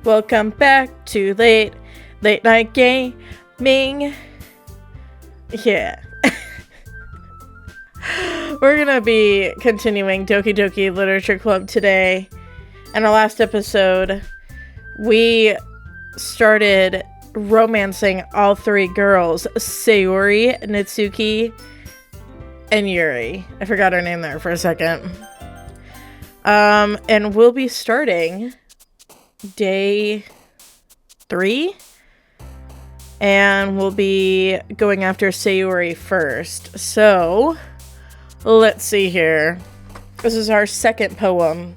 Welcome back to late night gaming. Yeah. We're gonna be continuing Doki Doki Literature Club today. In our last episode, we started romancing all three girls, Sayori, Natsuki, and Yuri. I forgot her name there for a second. And we'll be starting day 3, and we'll be going after Sayori first. So let's see here. This is our second poem.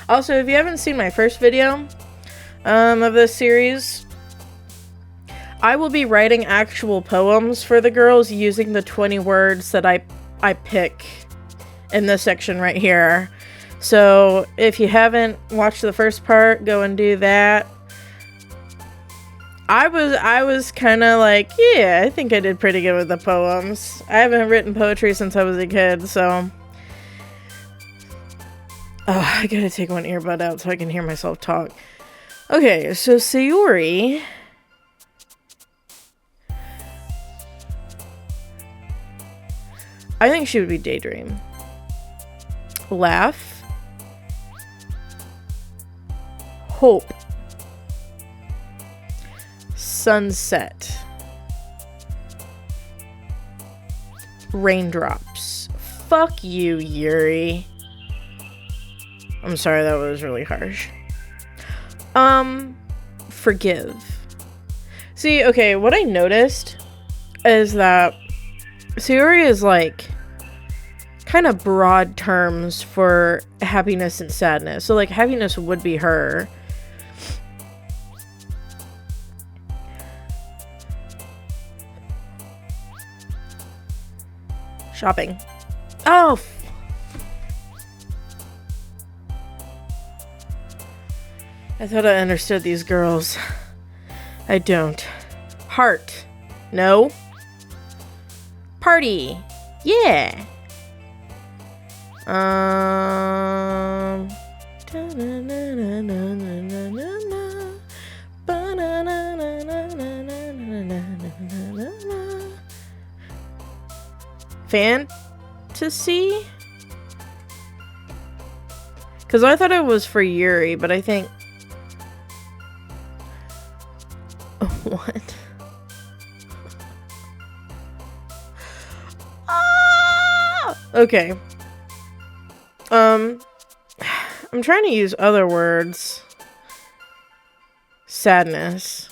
Also, if you haven't seen my first video of this series, I will be writing actual poems for the girls using the 20 words that I pick in this section right here. So if you haven't watched the first part, go and do that. I was kind of like, yeah, I think I did pretty good with the poems. I haven't written poetry since I was a kid, so... Oh, I gotta take one earbud out so I can hear myself talk. Okay, so Sayori... I think she would be Daydream. Laugh. Hope. Sunset. Raindrops. Fuck you, Yuri. I'm sorry, that was really harsh. Forgive. See, okay, what I noticed is that Sayori is like kind of broad terms for happiness and sadness. So like happiness would be her. Shopping. Oh. I thought I understood these girls. I don't. Heart. No. Party. Yeah. Fantasy? Because I thought it was for Yuri, but I think... What? Okay. I'm trying to use other words. Sadness.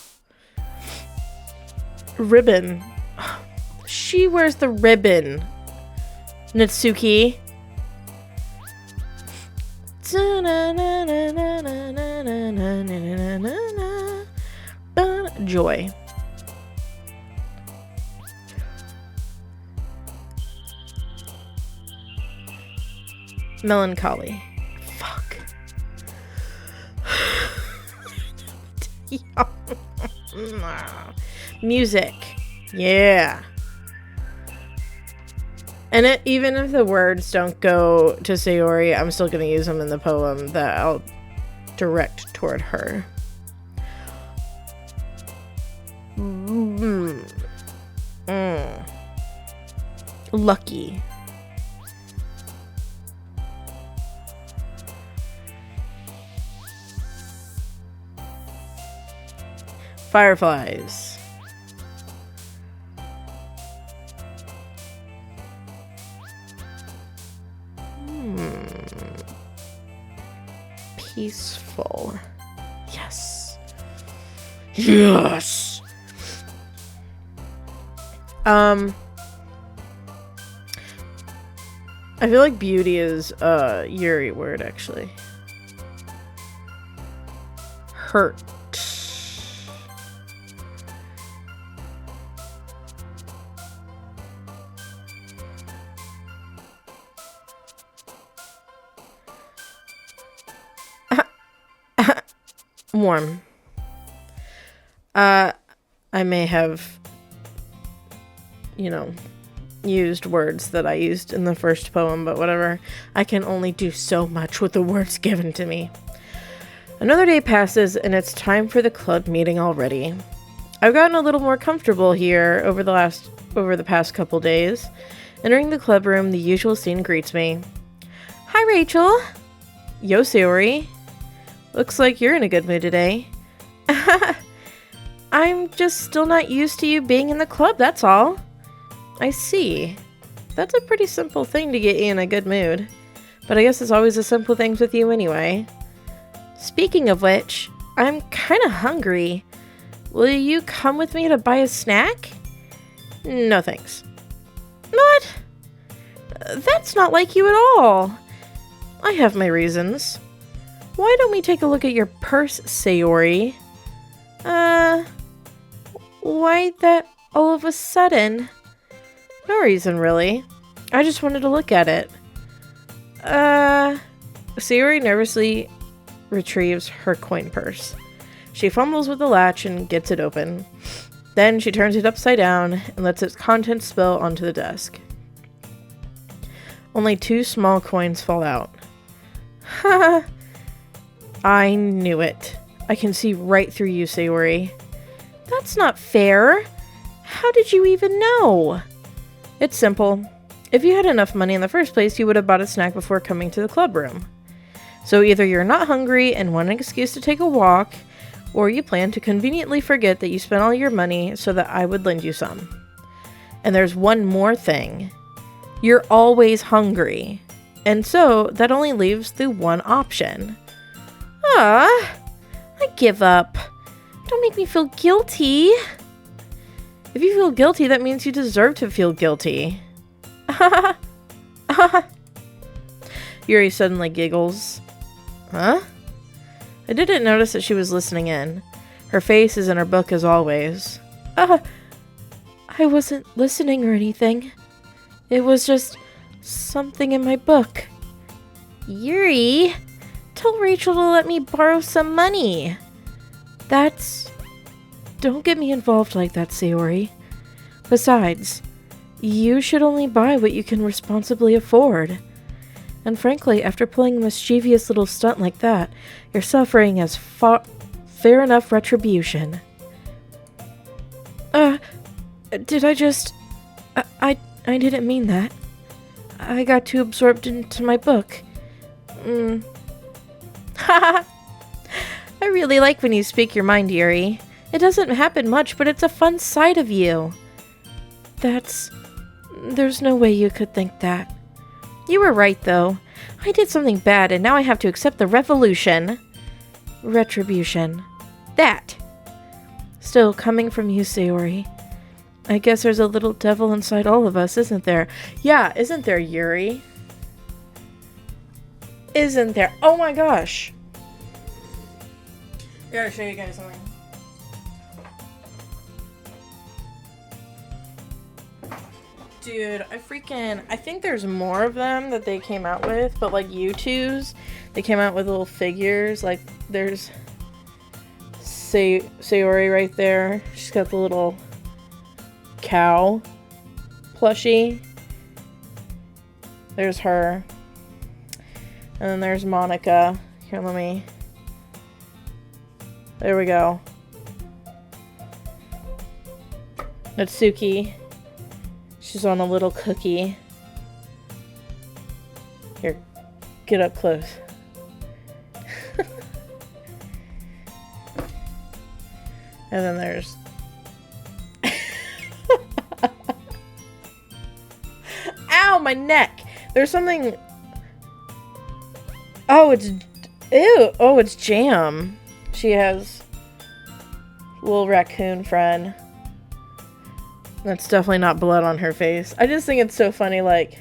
Ribbon. She wears the ribbon. Natsuki. Joy. Melancholy. Fuck. Music. Yeah. And even if the words don't go to Sayori, I'm still going to use them in the poem that I'll direct toward her. Lucky. Fireflies. Peaceful. Yes. Yes. I feel like beauty is a Yuri word, actually. Hurt. Warm. I may have, you know, used words that I used in the first poem, but whatever. I can only do so much with the words given to me. Another day passes, and it's time for the club meeting already. I've gotten a little more comfortable here over the past couple days. Entering the club room, the usual scene greets me. Hi, Rachel. Yo, Sayori. Looks like you're in a good mood today. I'm just still not used to you being in the club, that's all. I see. That's a pretty simple thing to get you in a good mood. But I guess it's always the simple things with you anyway. Speaking of which, I'm kinda hungry. Will you come with me to buy a snack? No thanks. What? That's not like you at all. I have my reasons. Why don't we take a look at your purse, Sayori? Why that all of a sudden? No reason, really. I just wanted to look at it. Sayori nervously retrieves her coin purse. She fumbles with the latch and gets it open. Then she turns it upside down and lets its contents spill onto the desk. Only 2 small coins fall out. Ha! I knew it. I can see right through you, Sayori. That's not fair. How did you even know? It's simple. If you had enough money in the first place, you would have bought a snack before coming to the club room. So either you're not hungry and want an excuse to take a walk, or you plan to conveniently forget that you spent all your money so that I would lend you some. And there's one more thing. You're always hungry. And so that only leaves the one option. I give up. Don't make me feel guilty. If you feel guilty, that means you deserve to feel guilty. Yuri suddenly giggles. Huh? I didn't notice that she was listening in. Her face is in her book as always. I wasn't listening or anything. It was just something in my book. Yuri, tell Rachel to let me borrow some money. Don't get me involved like that, Sayori. Besides, you should only buy what you can responsibly afford. And frankly, after pulling a mischievous little stunt like that, your suffering has fair enough retribution. Did I just... I didn't mean that. I got too absorbed into my book. Haha! I really like when you speak your mind, Yuri. It doesn't happen much, but it's a fun side of you. There's no way you could think that. You were right, though. I did something bad, and now I have to accept the retribution. That. Still, coming from you, Sayori. I guess there's a little devil inside all of us, isn't there? Yeah, isn't there, Yuri? Isn't there? Oh my gosh! I gotta show you guys something. Dude, I think there's more of them that they came out with, but like U2s, they came out with little figures. Like, there's Sayori right there. She's got the little cow plushie. There's her. And then there's Monica. Here, there we go. Natsuki. She's on a little cookie. Here, get up close. And then there's... Ow, my neck! There's something... Oh, it's... Ew! Oh, it's Jam. She has a little raccoon friend. That's definitely not blood on her face. I just think it's so funny, like...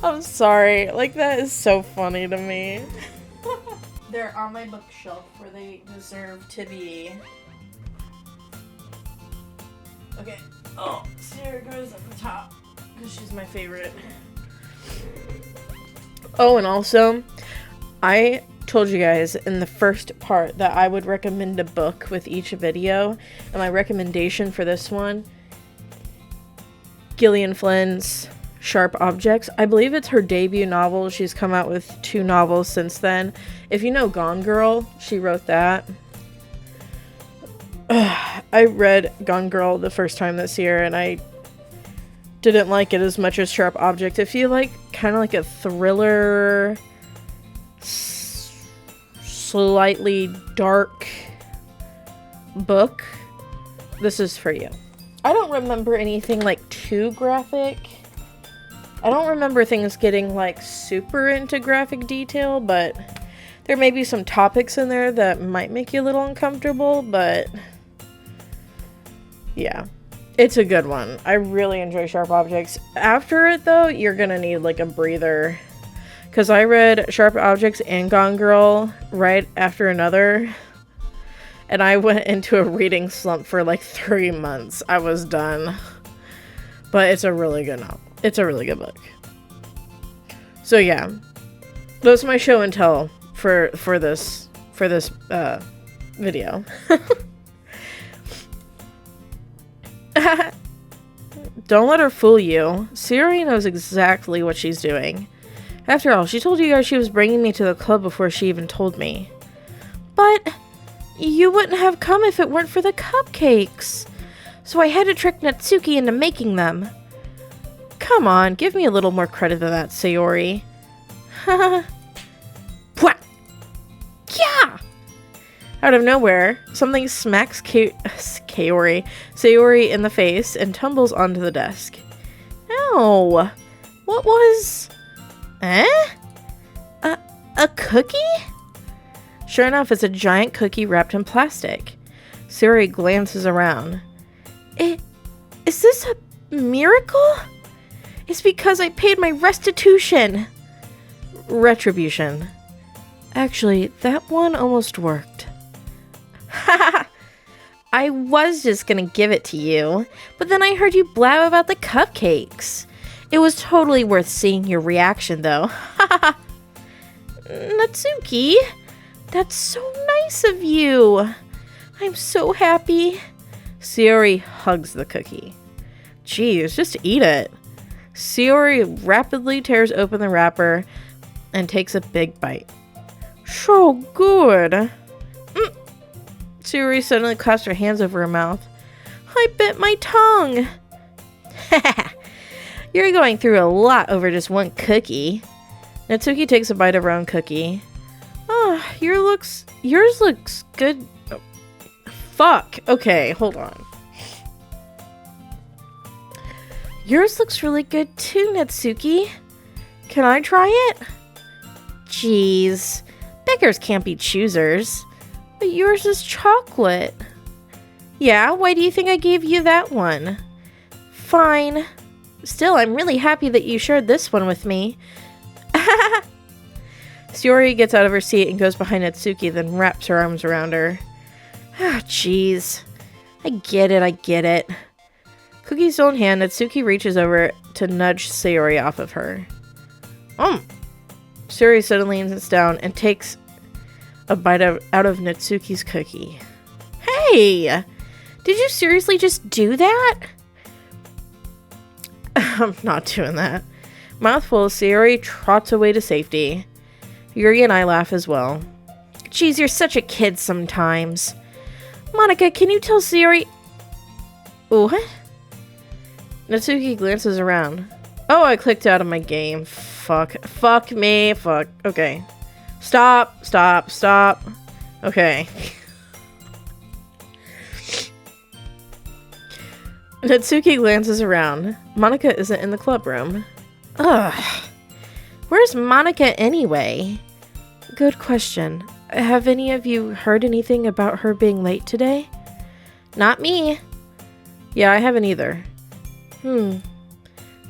I'm sorry. Like, that is so funny to me. They're on my bookshelf where they deserve to be. Okay. Oh, Sarah goes at the top because she's my favorite. Oh, and also, I told you guys in the first part that I would recommend a book with each video. And my recommendation for this one, Gillian Flynn's Sharp Objects. I believe it's her debut novel. She's come out with 2 novels since then. If you know Gone Girl, she wrote that. I read Gone Girl the first time this year and I didn't like it as much as Sharp Object. If you like kind of like a thriller, slightly dark book, this is for you. I don't remember anything like too graphic. I don't remember things getting like super into graphic detail, but there may be some topics in there that might make you a little uncomfortable, but yeah, it's a good one. I really enjoy Sharp Objects. After it though, you're gonna need like a breather, because I read Sharp Objects and Gone Girl right after another, and I went into a reading slump for like 3 months. I was done. But it's a really good novel. It's a really good book. So yeah, that's my show and tell for this video. Don't let her fool you. Sayori knows exactly what she's doing. After all, she told you guys she was bringing me to the club before she even told me. But you wouldn't have come if it weren't for the cupcakes. So I had to trick Natsuki into making them. Come on, give me a little more credit than that, Sayori. Haha. Yeah! Out of nowhere, something smacks Sayori in the face and tumbles onto the desk. Ow! What was... A cookie? Sure enough, it's a giant cookie wrapped in plastic. Sayori glances around. Is this a miracle? It's because I paid my restitution. Retribution. Actually, that one almost worked. Haha! I was just gonna give it to you, but then I heard you blab about the cupcakes. It was totally worth seeing your reaction, though. Haha! Natsuki, that's so nice of you. I'm so happy. Sayori hugs the cookie. Geez, just eat it. Sayori rapidly tears open the wrapper and takes a big bite. So good. Sayori suddenly clasped her hands over her mouth. I bit my tongue. You're going through a lot over just one cookie. Natsuki takes a bite of her own cookie. Oh, yours looks good. Oh, fuck. Okay, hold on. Yours looks really good too, Natsuki. Can I try it? Jeez. Beggars can't be choosers. But yours is chocolate. Yeah, why do you think I gave you that one? Fine. Still, I'm really happy that you shared this one with me. Sayori gets out of her seat and goes behind Natsuki, then wraps her arms around her. Ah, jeez. I get it. Cookie still in hand, Natsuki reaches over to nudge Sayori off of her. Sayori suddenly sits down and takes a bite out of Natsuki's cookie. Hey! Did you seriously just do that? I'm not doing that. Mouthful, Sayori trots away to safety. Yuri and I laugh as well. Geez, you're such a kid sometimes. Monika, can you tell Sayori... What? Natsuki glances around. Oh, I clicked out of my game. Fuck me. Fuck. Okay. Stop. Okay. Natsuki glances around. Monika isn't in the club room. Ugh. Where's Monika anyway? Good question. Have any of you heard anything about her being late today? Not me. Yeah, I haven't either.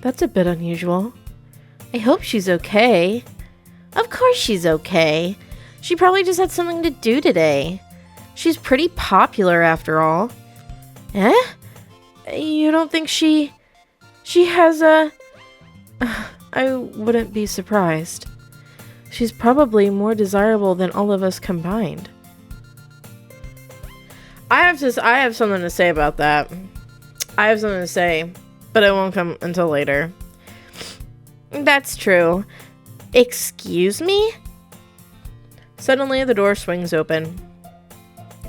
That's a bit unusual. I hope she's okay. Of course she's okay. She probably just had something to do today. She's pretty popular after all. Eh? You don't think she has a... I wouldn't be surprised. She's probably more desirable than all of us combined. I have something to say about that. I have something to say, but it won't come until later. That's true. Excuse me? Suddenly, the door swings open.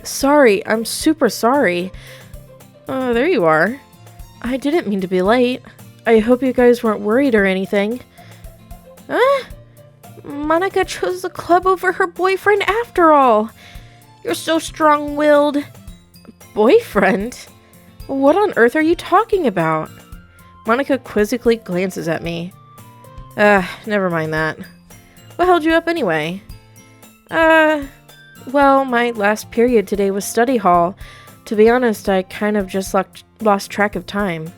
Sorry, I'm super sorry. Oh, there you are. I didn't mean to be late. I hope you guys weren't worried or anything. Monika chose the club over her boyfriend after all. You're so strong-willed. Boyfriend? What on earth are you talking about? Monika quizzically glances at me. Never mind that. What held you up anyway? Well, my last period today was study hall. To be honest, I kind of just lost track of time.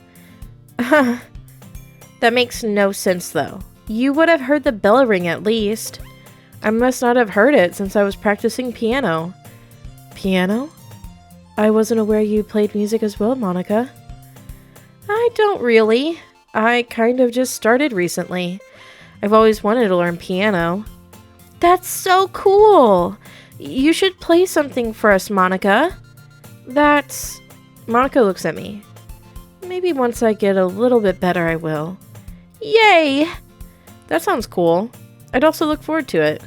That makes no sense, though. You would have heard the bell ring at least. I must not have heard it since I was practicing piano. Piano? I wasn't aware you played music as well, Monika. I don't really. I kind of just started recently. I've always wanted to learn piano. That's so cool! You should play something for us, Monika. Monika looks at me. Maybe once I get a little bit better, I will. Yay! That sounds cool. I'd also look forward to it.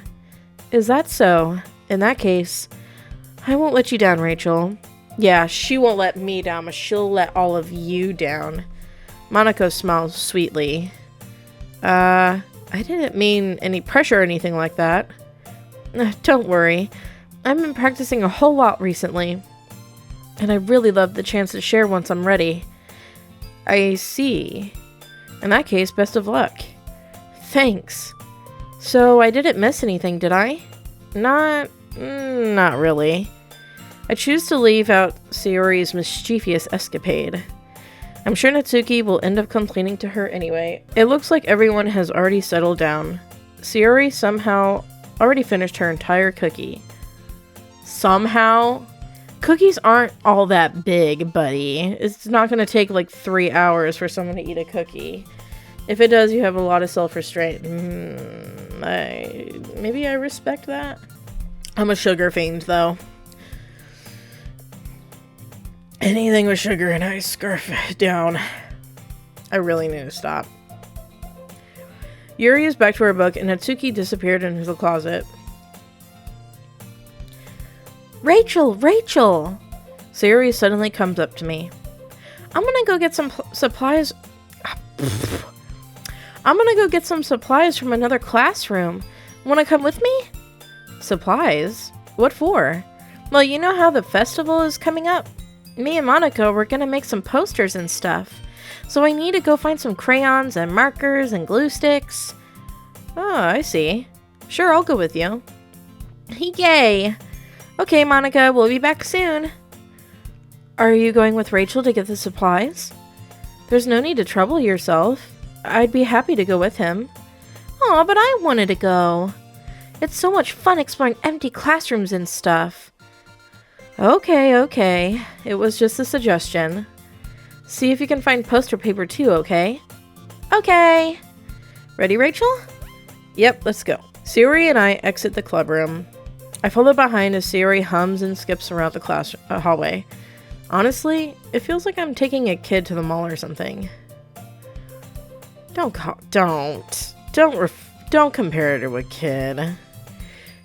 Is that so? In that case, I won't let you down, Rachel. Yeah, she won't let me down, but she'll let all of you down. Monika smiles sweetly. I didn't mean any pressure or anything like that. Don't worry. I've been practicing a whole lot recently, and I really love the chance to share once I'm ready. I see. In that case, best of luck. Thanks. So, I didn't miss anything, did I? Not really. I choose to leave out Sayori's mischievous escapade. I'm sure Natsuki will end up complaining to her anyway. It looks like everyone has already settled down. Sayori somehow already finished her entire cookie. Somehow? Cookies aren't all that big, buddy. It's not going to take like 3 hours for someone to eat a cookie. If it does, you have a lot of self-restraint. Maybe I respect that. I'm a sugar fiend, though. Anything with sugar and I scarf it down. I really need to stop. Yuri is back to her book and Natsuki disappeared into the closet. Rachel! Sayori suddenly comes up to me. I'm gonna go get some supplies. I'm gonna go get some supplies from another classroom. Wanna come with me? Supplies? What for? Well, you know how the festival is coming up? Me and Monika were gonna make some posters and stuff. So I need to go find some crayons and markers and glue sticks. Oh, I see. Sure, I'll go with you. Yay! Okay, Monika, we'll be back soon. Are you going with Rachel to get the supplies? There's no need to trouble yourself. I'd be happy to go with him. Aw, but I wanted to go. It's so much fun exploring empty classrooms and stuff. Okay. It was just a suggestion. See if you can find poster paper too, okay? Okay. Ready, Rachel? Yep, let's go. Sayori and I exit the clubroom. I follow behind as Sayori hums and skips around the class hallway. Honestly, it feels like I'm taking a kid to the mall or something. Don't compare her to a kid.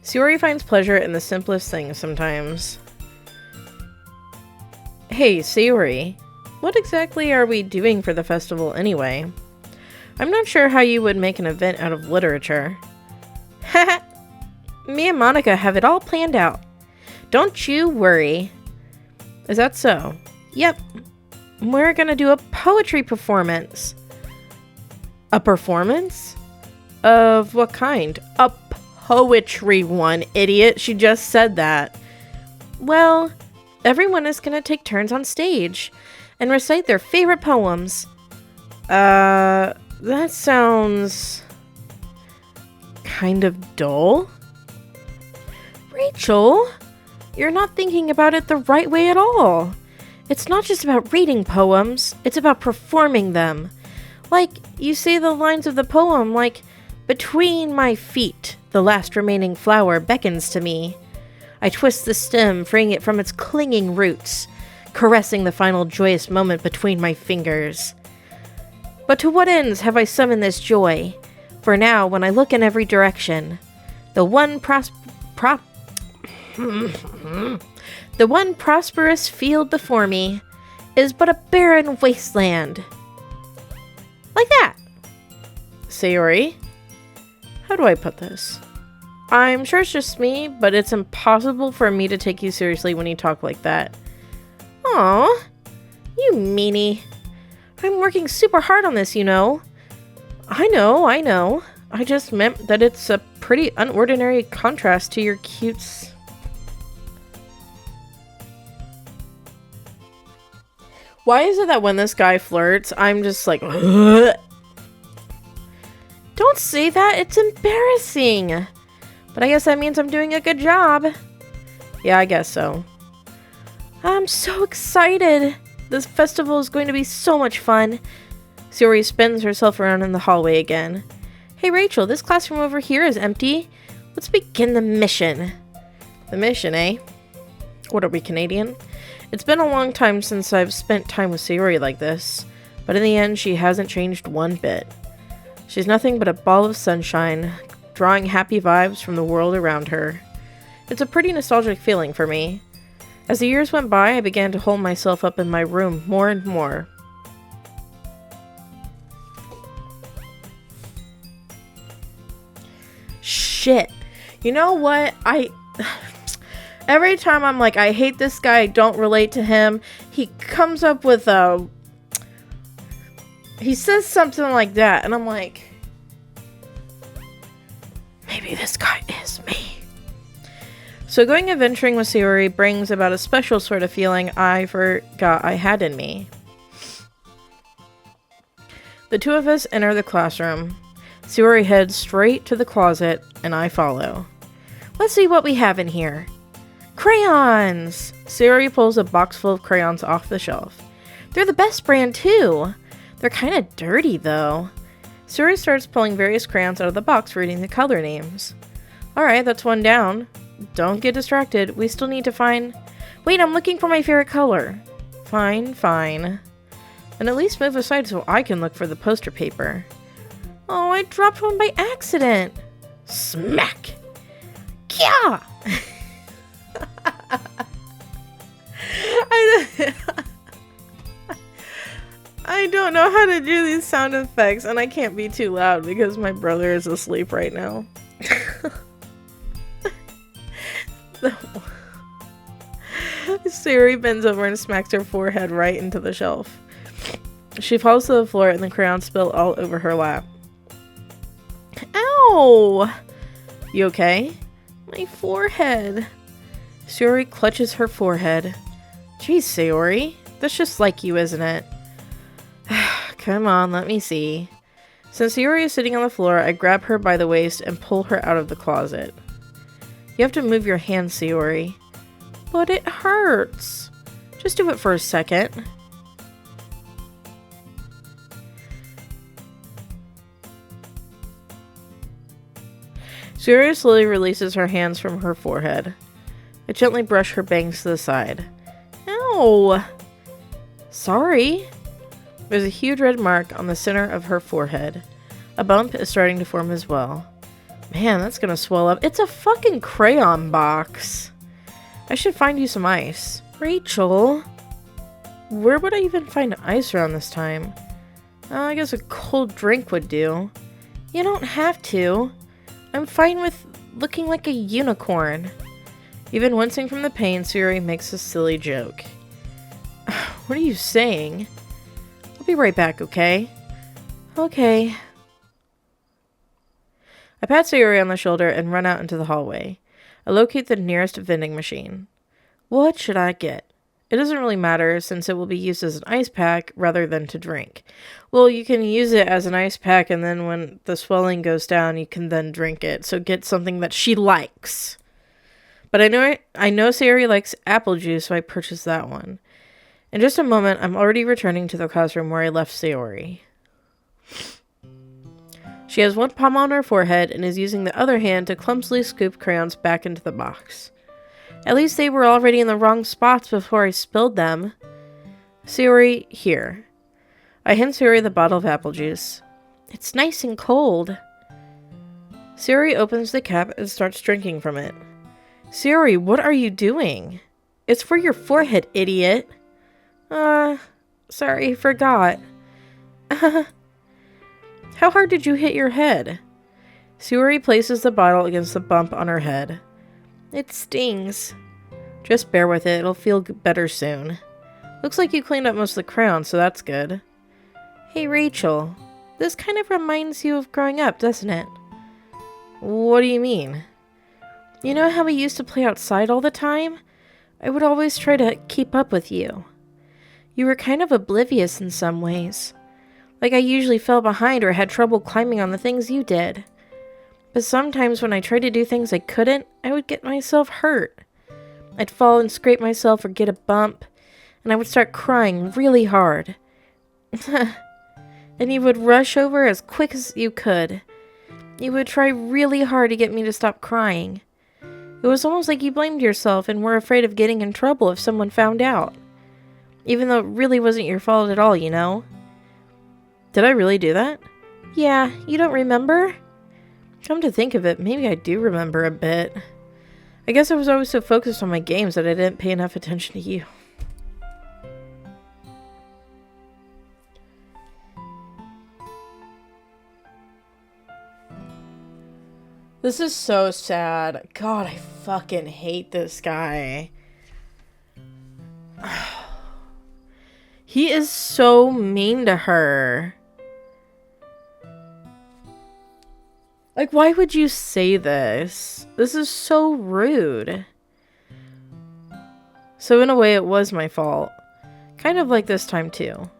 Sayori finds pleasure in the simplest things sometimes. Hey, Sayori, what exactly are we doing for the festival anyway? I'm not sure how you would make an event out of literature. Haha! Me and Monika have it all planned out. Don't you worry. Is that so? Yep. We're gonna do a poetry performance. A performance? Of what kind? A poetry one, idiot. She just said that. Well, everyone is gonna take turns on stage and recite their favorite poems. That sounds kind of dull. Rachel, you're not thinking about it the right way at all. It's not just about reading poems, it's about performing them. Like, you say the lines of the poem like, Between my feet, the last remaining flower beckons to me. I twist the stem, freeing it from its clinging roots, caressing the final joyous moment between my fingers. But to what ends have I summoned this joy? For now, when I look in every direction, the one prosperous field before me is but a barren wasteland. Like that. Sayori, how do I put this? I'm sure it's just me, but it's impossible for me to take you seriously when you talk like that. Aw, you meanie. I'm working super hard on this, you know. I know. I just meant that it's a pretty unordinary contrast to your cutes. Why is it that when this guy flirts, I'm just like, ugh. Don't say that, it's embarrassing. But I guess that means I'm doing a good job. Yeah, I guess so. I'm so excited. This festival is going to be so much fun. Sayori spins herself around in the hallway again. Hey Rachel, this classroom over here is empty. Let's begin the mission. The mission, eh? What are we, Canadian? It's been a long time since I've spent time with Sayori like this, but in the end she hasn't changed one bit. She's nothing but a ball of sunshine, drawing happy vibes from the world around her. It's a pretty nostalgic feeling for me. As the years went by, I began to hold myself up in my room more and more. Shit. You know what? Every time I'm like, I hate this guy, I don't relate to him, he comes up with he says something like that, and I'm like, maybe this guy is me. So going adventuring with Sayori brings about a special sort of feeling I forgot I had in me. The two of us enter the classroom. Sayori heads straight to the closet, and I follow. Let's see what we have in here. Crayons! Sayori pulls a box full of crayons off the shelf. They're the best brand, too. They're kind of dirty, though. Sayori starts pulling various crayons out of the box, reading the color names. Alright, that's one down. Don't get distracted. We still need to find... Wait, I'm looking for my favorite color. Fine. And at least move aside so I can look for the poster paper. Oh, I dropped one by accident. Smack! Kya! I don't know how to do these sound effects, and I can't be too loud because my brother is asleep right now. Sayori bends over and smacks her forehead right into the shelf. She falls to the floor and the crayons spill all over her lap. Ow! You okay? My forehead. Sayori clutches her forehead. Jeez, Sayori. That's just like you, isn't it? Come on, let me see. Since Sayori is sitting on the floor, I grab her by the waist and pull her out of the closet. You have to move your hand, Sayori. But it hurts. Just do it for a second. Sayori slowly releases her hands from her forehead. I gently brush her bangs to the side. Ow! Sorry. There's a huge red mark on the center of her forehead. A bump is starting to form as well. Man, that's gonna swell up. It's a fucking crayon box. I should find you some ice. Rachel, where would I even find ice around this time? I guess a cold drink would do. You don't have to. I'm fine with looking like a unicorn. Even wincing from the pain, Sayori makes a silly joke. What are you saying? I'll be right back, okay? Okay. I pat Sayori on the shoulder and run out into the hallway. I locate the nearest vending machine. What should I get? It doesn't really matter since it will be used as an ice pack rather than to drink. Well, you can use it as an ice pack and then when the swelling goes down, you can then drink it. So get something that she likes. But I know Sayori likes apple juice, so I purchased that one. In just a moment, I'm already returning to the classroom where I left Sayori. She has one palm on her forehead and is using the other hand to clumsily scoop crayons back into the box. At least they were already in the wrong spots before I spilled them. Sayori, here. I hand Sayori the bottle of apple juice. It's nice and cold. Sayori opens the cap and starts drinking from it. Sayori, what are you doing? It's for your forehead, idiot. Sorry, forgot. How hard did you hit your head? Sayori places the bottle against the bump on her head. It stings. Just bear with it, it'll feel better soon. Looks like you cleaned up most of the crayons, so that's good. Hey Rachel, this kind of reminds you of growing up, doesn't it? What do you mean? You know how we used to play outside all the time? I would always try to keep up with you. You were kind of oblivious in some ways. Like I usually fell behind or had trouble climbing on the things you did. But sometimes when I tried to do things I couldn't, I would get myself hurt. I'd fall and scrape myself or get a bump, and I would start crying really hard. And you would rush over as quick as you could. You would try really hard to get me to stop crying. It was almost like you blamed yourself and were afraid of getting in trouble if someone found out. Even though it really wasn't your fault at all, you know? Did I really do that? Yeah, you don't remember? Come to think of it, maybe I do remember a bit. I guess I was always so focused on my games that I didn't pay enough attention to you. This is so sad. God, I fucking hate this guy. He is so mean to her. Like, why would you say this? This is so rude. So in a way, it was my fault. Kind of like this time, too.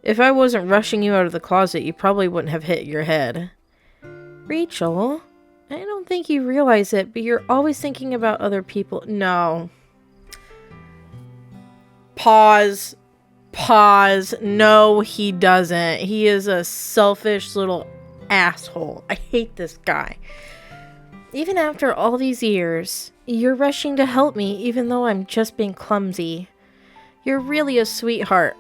If I wasn't rushing you out of the closet, you probably wouldn't have hit your head. Rachel, I don't think you realize it, but you're always thinking about other people. No. Pause. Pause. No, he doesn't. He is a selfish little asshole. I hate this guy. Even after all these years, you're rushing to help me even though I'm just being clumsy. You're really a sweetheart.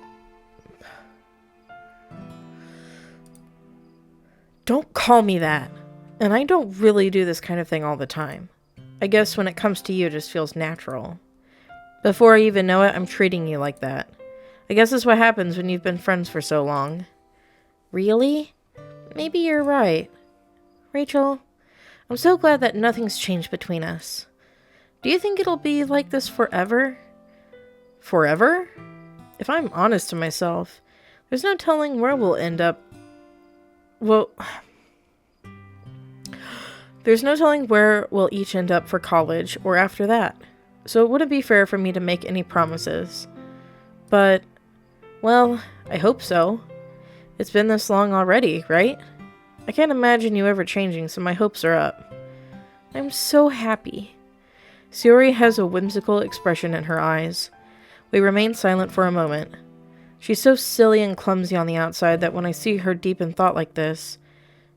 Don't call me that. And I don't really do this kind of thing all the time. I guess when it comes to you, it just feels natural. Before I even know it, I'm treating you like that. I guess that's what happens when you've been friends for so long. Really? Maybe you're right. Rachel, I'm so glad that nothing's changed between us. Do you think it'll be like this forever? Forever? If I'm honest to myself, there's no telling where we'll end up. Well, there's no telling where we'll each end up for college or after that. So it wouldn't be fair for me to make any promises. But, well, I hope so. It's been this long already, right? I can't imagine you ever changing, so my hopes are up. I'm so happy. Sayori has a whimsical expression in her eyes. We remain silent for a moment. She's so silly and clumsy on the outside that when I see her deep in thought like this,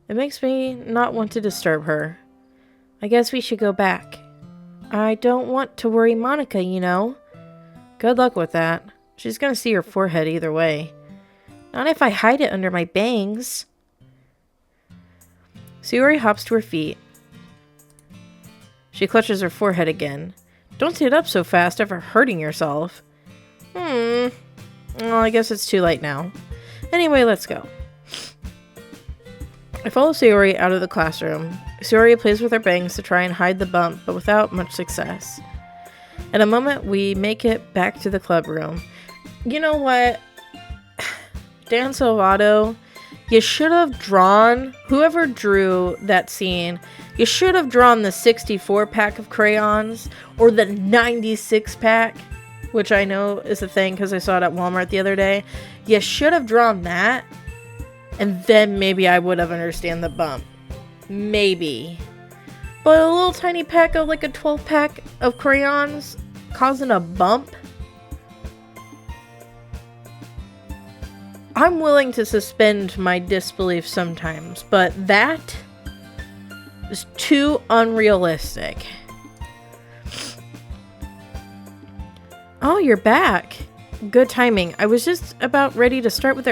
it makes me not want to disturb her. I guess we should go back. I don't want to worry Monica, you know. Good luck with that. She's gonna see your forehead either way. Not if I hide it under my bangs. Sayori hops to her feet. She clutches her forehead again. Don't sit up so fast, ever hurting yourself. Well, I guess it's too late now. Anyway, let's go. I follow Sayori out of the classroom. Sayori plays with her bangs to try and hide the bump, but without much success. In a moment, we make it back to the club room. You know what? Dan Salvato, you should have drawn, whoever drew that scene, you should have drawn the 64 pack of crayons, or the 96 pack, which I know is a thing because I saw it at Walmart the other day. You should have drawn that, and then maybe I would have understand the bump. Maybe. But a little tiny pack of like a 12 pack of crayons causing a bump? I'm willing to suspend my disbelief sometimes, but that is too unrealistic. Oh, you're back. Good timing. I was just about ready to start with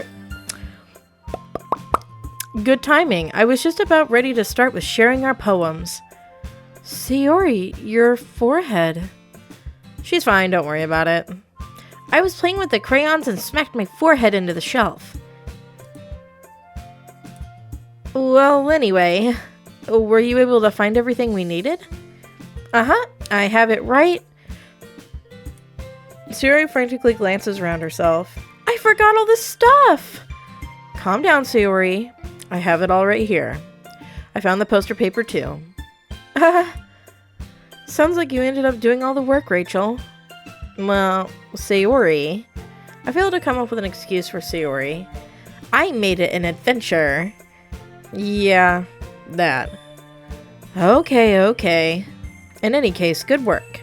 Good timing. I was just about ready to start with sharing our poems. Sayori, your forehead. She's fine, don't worry about it. I was playing with the crayons and smacked my forehead into the shelf. Well, anyway, were you able to find everything we needed? Uh-huh, I have it right. Sayori frantically glances around herself. I forgot all this stuff! Calm down, Sayori. I have it all right here. I found the poster paper too. Sounds like you ended up doing all the work, Rachel. Well, Sayori. I failed to come up with an excuse for Sayori. I made it an adventure. Yeah, that. Okay. In any case, good work.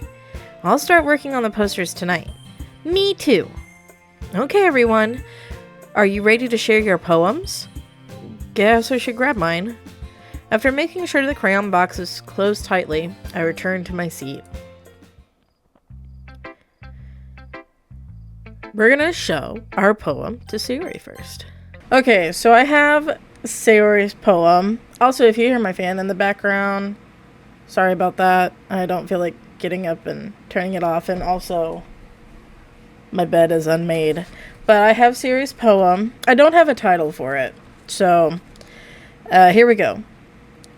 I'll start working on the posters tonight. Me too. Okay, everyone. Are you ready to share your poems? Guess I should grab mine. After making sure the crayon box is closed tightly, I returned to my seat. We're gonna show our poem to Sayori first. Okay, so I have Sayori's poem. Also, if you hear my fan in the background, sorry about that. I don't feel like getting up and turning it off, and also my bed is unmade. But I have Sayori's poem. I don't have a title for it, so here we go.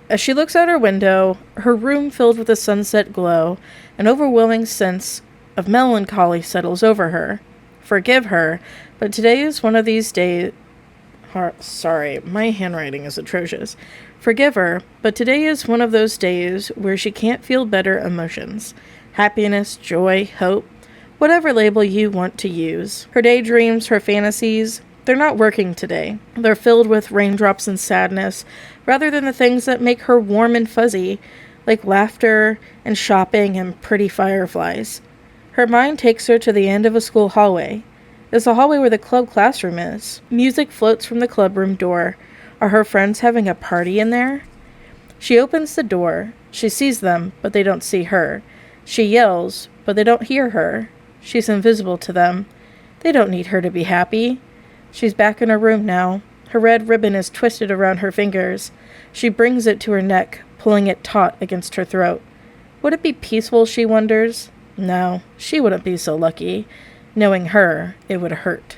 As she looks out her window, her room filled with a sunset glow, an overwhelming sense of melancholy settles over her. Forgive her, but today is one of these days. Sorry, my handwriting is atrocious. Forgive her, but today is one of those days where she can't feel better emotions. Happiness, joy, hope, whatever label you want to use. Her daydreams, her fantasies, they're not working today. They're filled with raindrops and sadness, rather than the things that make her warm and fuzzy, like laughter and shopping and pretty fireflies. Her mind takes her to the end of a school hallway. It's the hallway where the club classroom is. Music floats from the clubroom door. Are her friends having a party in there? She opens the door. She sees them, but they don't see her. She yells, but they don't hear her. She's invisible to them. They don't need her to be happy. She's back in her room now. Her red ribbon is twisted around her fingers. She brings it to her neck, pulling it taut against her throat. Would it be peaceful, she wonders? No, she wouldn't be so lucky. Knowing her, it would hurt.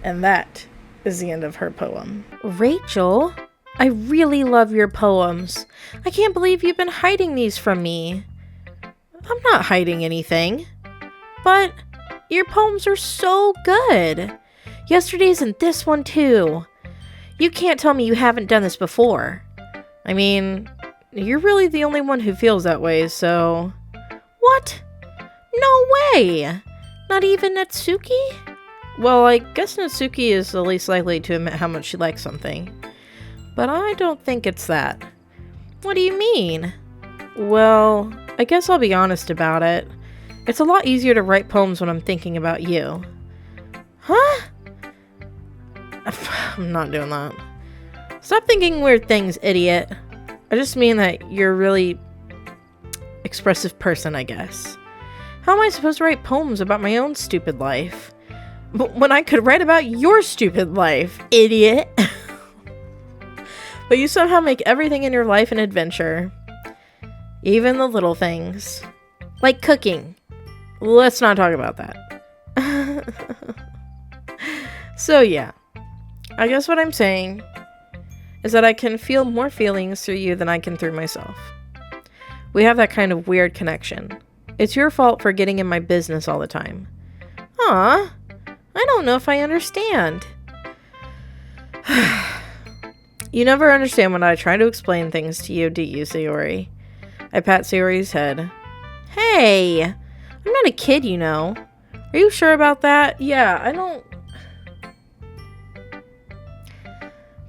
And that is the end of her poem. Rachel, I really love your poems. I can't believe you've been hiding these from me. I'm not hiding anything. But your poems are so good. Yesterday's and this one too. You can't tell me you haven't done this before. I mean, you're really the only one who feels that way, so... What? No way! Not even Natsuki? Well, I guess Natsuki is the least likely to admit how much she likes something. But I don't think it's that. What do you mean? Well, I guess I'll be honest about it. It's a lot easier to write poems when I'm thinking about you. Huh? I'm not doing that. Stop thinking weird things, idiot. I just mean that you're a really expressive person, I guess. How am I supposed to write poems about my own stupid life? But when I could write about your stupid life, idiot. But you somehow make everything in your life an adventure. Even the little things. Like cooking. Let's not talk about that. So yeah. I guess what I'm saying is that I can feel more feelings through you than I can through myself. We have that kind of weird connection. It's your fault for getting in my business all the time. Aw, I don't know if I understand. You never understand when I try to explain things to you, do you, Sayori? I pat Sayori's head. Hey, I'm not a kid, you know. Are you sure about that? Yeah, I don't...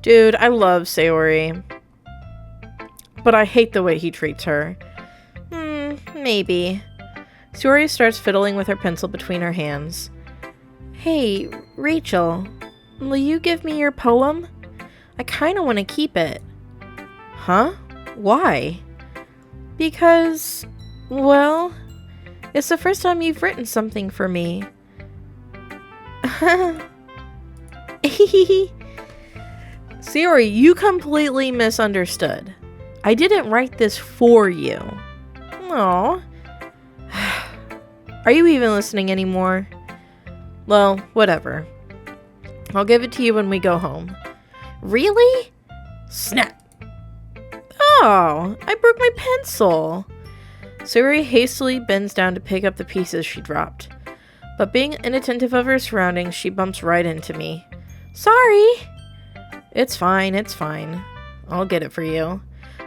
Dude, I love Sayori. But I hate the way he treats her. Maybe. Sayori starts fiddling with her pencil between her hands. Hey, Rachel. Will you give me your poem? I kinda want to keep it. Huh? Why? Because, well, it's the first time you've written something for me. Sayori, you completely misunderstood. I didn't write this for you. Aww. Are you even listening anymore? Well, whatever. I'll give it to you when we go home. Really? Snap! Oh, I broke my pencil. Sayori hastily bends down to pick up the pieces she dropped. But being inattentive of her surroundings, she bumps right into me. Sorry! It's fine, it's fine. I'll get it for you.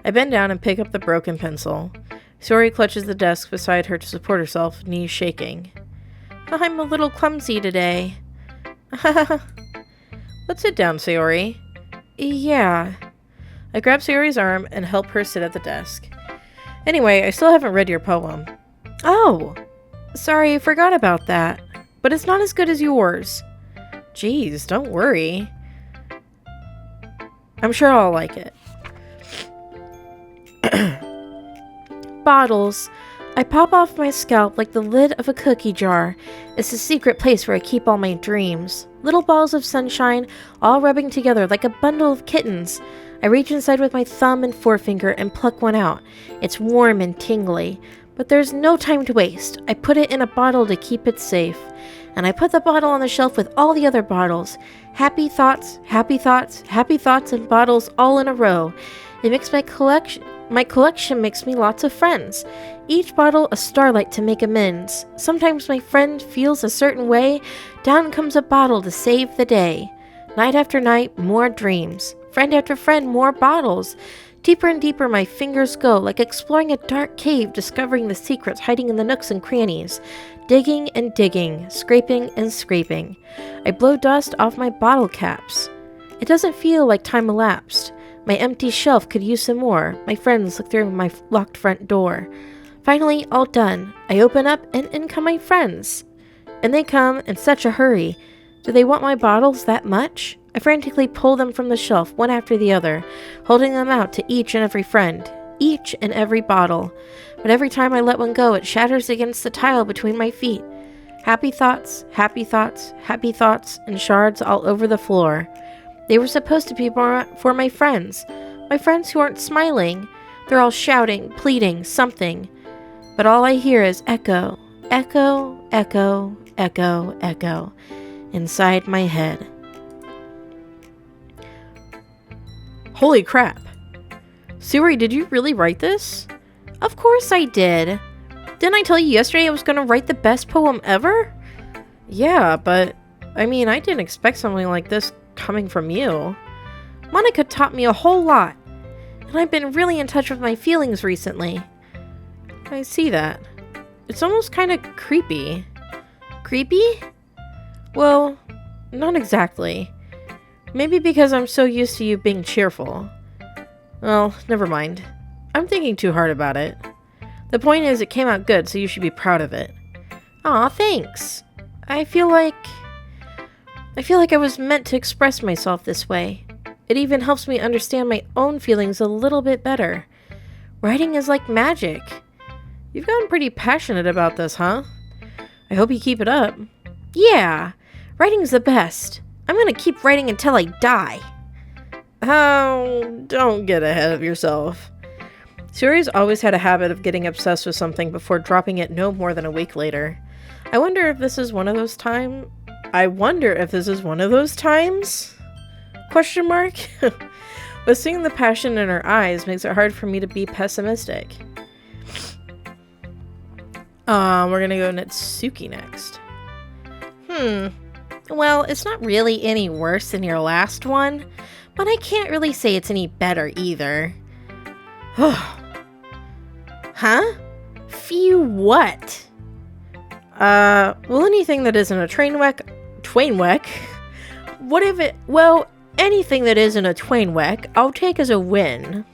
I bend down and pick up the broken pencil. Sayori clutches the desk beside her to support herself, knees shaking. I'm a little clumsy today. Let's sit down, Sayori. Yeah. I grab Sayori's arm and help her sit at the desk. Anyway, I still haven't read your poem. Oh! Sorry, I forgot about that. But it's not as good as yours. Jeez, don't worry. I'm sure I'll like it. Bottles. I pop off my scalp like the lid of a cookie jar. It's the secret place where I keep all my dreams. Little balls of sunshine, all rubbing together like a bundle of kittens. I reach inside with my thumb and forefinger and pluck one out. It's warm and tingly, but there's no time to waste. I put it in a bottle to keep it safe. And I put the bottle on the shelf with all the other bottles. Happy thoughts, happy thoughts, happy thoughts, and bottles all in a row. It makes my collection makes me lots of friends. Each bottle a starlight to make amends. Sometimes my friend feels a certain way. Down comes a bottle to save the day. Night after night, more dreams. Friend after friend, more bottles. Deeper and deeper my fingers go, like exploring a dark cave, discovering the secrets hiding in the nooks and crannies. Digging and digging, scraping and scraping. I blow dust off my bottle caps. It doesn't feel like time elapsed. My empty shelf could use some more. My friends look through my locked front door. Finally, all done. I open up and in come my friends. And they come in such a hurry. Do they want my bottles that much? I frantically pull them from the shelf, one after the other, holding them out to each and every friend. Each and every bottle. But every time I let one go, it shatters against the tile between my feet. Happy thoughts, happy thoughts, happy thoughts, and shards all over the floor. They were supposed to be for my friends who aren't smiling. They're all shouting, pleading, something. But all I hear is echo, echo, echo, echo, echo, inside my head. Holy crap. Sayori, did you really write this? Of course I did. Didn't I tell you yesterday I was going to write the best poem ever? Yeah, but, I mean, I didn't expect something like this coming from you. Monica taught me a whole lot, and I've been really in touch with my feelings recently. I see that. It's almost kind of creepy. Creepy? Well, not exactly. Maybe because I'm so used to you being cheerful. Well, never mind. I'm thinking too hard about it. The point is, it came out good, so you should be proud of it. Aw, thanks. I feel like I was meant to express myself this way. It even helps me understand my own feelings a little bit better. Writing is like magic. You've gotten pretty passionate about this, huh? I hope you keep it up. Yeah, writing's the best. I'm gonna keep writing until I die. Oh, don't get ahead of yourself. Sayori's always had a habit of getting obsessed with something before dropping it no more than a week later. I wonder if this is one of those times? Question mark? But seeing the passion in her eyes makes it hard for me to be pessimistic. We're gonna go Natsuki next. Well, it's not really any worse than your last one, but I can't really say it's any better either. Huh? Phew, what? Well, anything that isn't a twainwreck? Anything that isn't a twainwreck, I'll take as a win.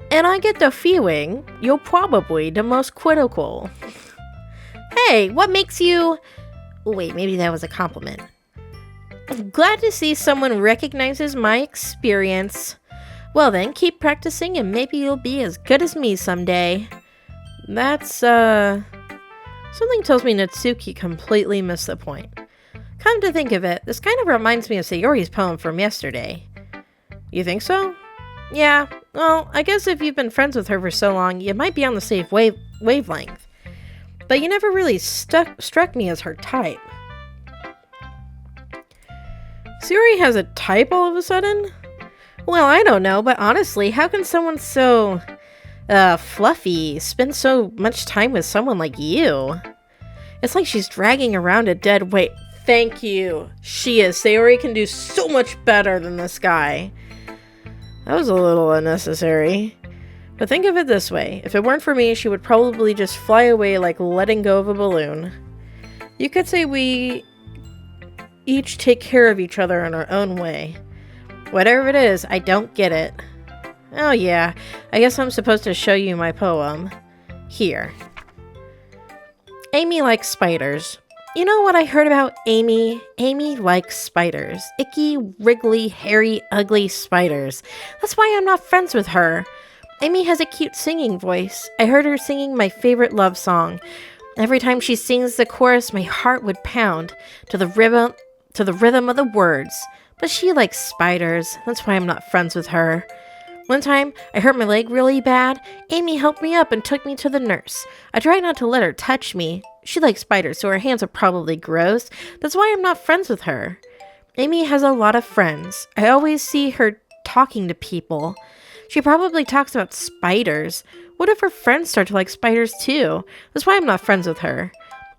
And I get the feeling you're probably the most critical. Hey, what makes you... Wait, maybe that was a compliment. Glad to see someone recognizes my experience. Well then, keep practicing and maybe you'll be as good as me someday. That's, something tells me Natsuki completely missed the point. Come to think of it, this kind of reminds me of Sayori's poem from yesterday. You think so? Yeah, well, I guess if you've been friends with her for so long, you might be on the same wavelength. But you never really struck me as her type. Sayori has a type all of a sudden? Well, I don't know, but honestly, how can someone so, fluffy spend so much time with someone like you? It's like she's dragging around a dead weight. Thank you. She is. Sayori can do so much better than this guy. That was a little unnecessary. But think of it this way. If it weren't for me, she would probably just fly away like letting go of a balloon. You could say we each take care of each other in our own way. Whatever it is, I don't get it. Oh yeah, I guess I'm supposed to show you my poem. Here. Amy likes spiders. You know what I heard about Amy? Amy likes spiders. Icky, wriggly, hairy, ugly spiders. That's why I'm not friends with her. Amy has a cute singing voice. I heard her singing my favorite love song. Every time she sings the chorus, my heart would pound to the rhythm of the words. But she likes spiders. That's why I'm not friends with her. One time, I hurt my leg really bad. Amy helped me up and took me to the nurse. I tried not to let her touch me. She likes spiders, so her hands are probably gross. That's why I'm not friends with her. Amy has a lot of friends. I always see her talking to people. She probably talks about spiders. What if her friends start to like spiders too? That's why I'm not friends with her.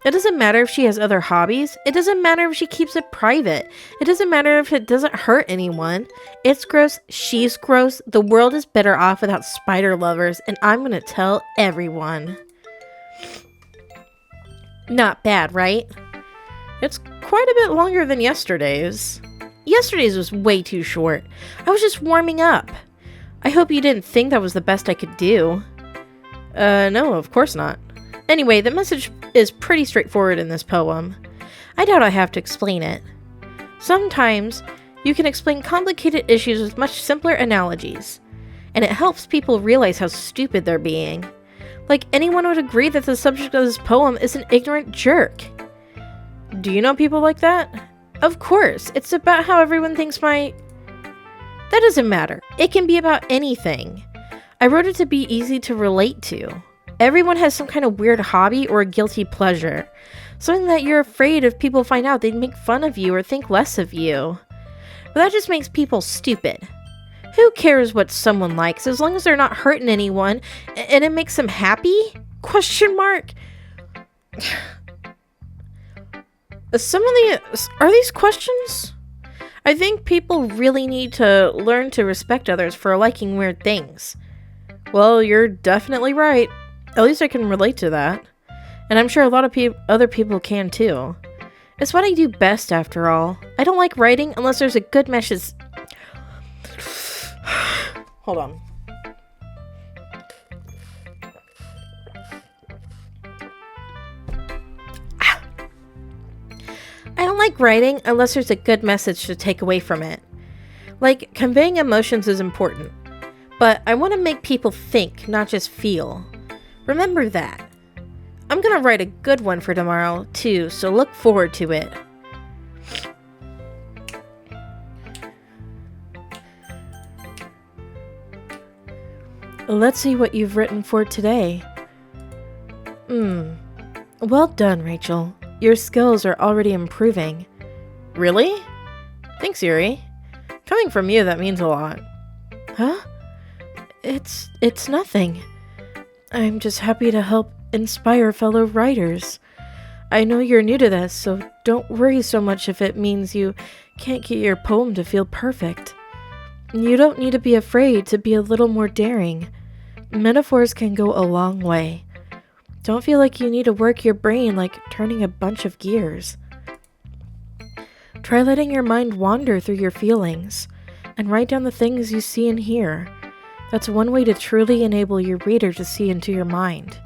It doesn't matter if she has other hobbies. It doesn't matter if she keeps it private. It doesn't matter if it doesn't hurt anyone. It's gross. She's gross. The world is better off without spider lovers, and I'm gonna tell everyone. Not bad, right? It's quite a bit longer than yesterday's. Yesterday's was way too short. I was just warming up. I hope you didn't think that was the best I could do. No, of course not. Anyway, the message is pretty straightforward in this poem. I doubt I have to explain it. Sometimes, you can explain complicated issues with much simpler analogies, and it helps people realize how stupid they're being. Like, anyone would agree that the subject of this poem is an ignorant jerk. Do you know people like that? Of course, it's about how everyone thinks That doesn't matter. It can be about anything. I wrote it to be easy to relate to. Everyone has some kind of weird hobby or a guilty pleasure. Something that you're afraid if people find out they'd make fun of you or think less of you. But that just makes people stupid. Who cares what someone likes as long as they're not hurting anyone and it makes them happy? Question mark. Are these questions? I think people really need to learn to respect others for liking weird things. Well, you're definitely right. At least I can relate to that. And I'm sure a lot of other people can too. It's what I do best after all. I don't like writing unless there's a good message. Hold on. I don't like writing unless there's a good message to take away from it. Like, conveying emotions is important. But I want to make people think, not just feel. Remember that. I'm gonna write a good one for tomorrow, too, so look forward to it. Let's see what you've written for today. Well done, Rachel. Your skills are already improving. Really? Thanks, Yuri. Coming from you, that means a lot. Huh? It's nothing. I'm just happy to help inspire fellow writers. I know you're new to this, so don't worry so much if it means you can't get your poem to feel perfect. You don't need to be afraid to be a little more daring. Metaphors can go a long way. Don't feel like you need to work your brain like turning a bunch of gears. Try letting your mind wander through your feelings, and write down the things you see and hear. That's one way to truly enable your reader to see into your mind.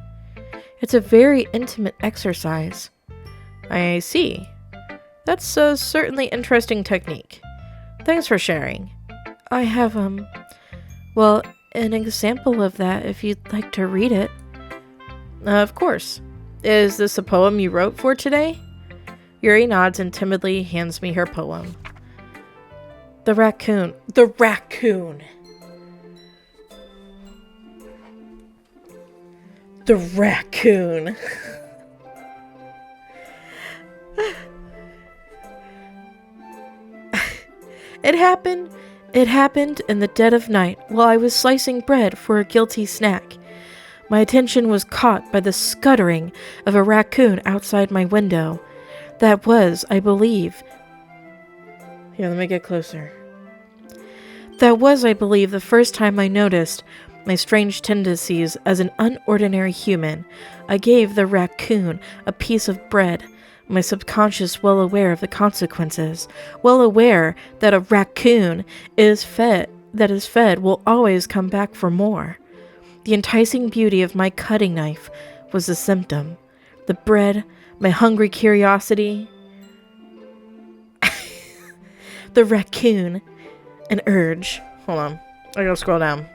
It's a very intimate exercise. I see. That's a certainly interesting technique. Thanks for sharing. I have, well, an example of that if you'd like to read it. Of course. Is this a poem you wrote for today? Yuri nods and timidly hands me her poem. The raccoon. The raccoon! The raccoon! It happened in the dead of night while I was slicing bread for a guilty snack. My attention was caught by the scuttering of a raccoon outside my window. That was, I believe... Here, let me get closer. That was, I believe, the first time I noticed my strange tendencies as an unordinary human. I gave the raccoon a piece of bread, my subconscious well aware of the consequences, well aware that a raccoon that is fed will always come back for more. The enticing beauty of my cutting knife was the symptom. The bread, my hungry curiosity, the raccoon, an urge. Hold on, I gotta scroll down.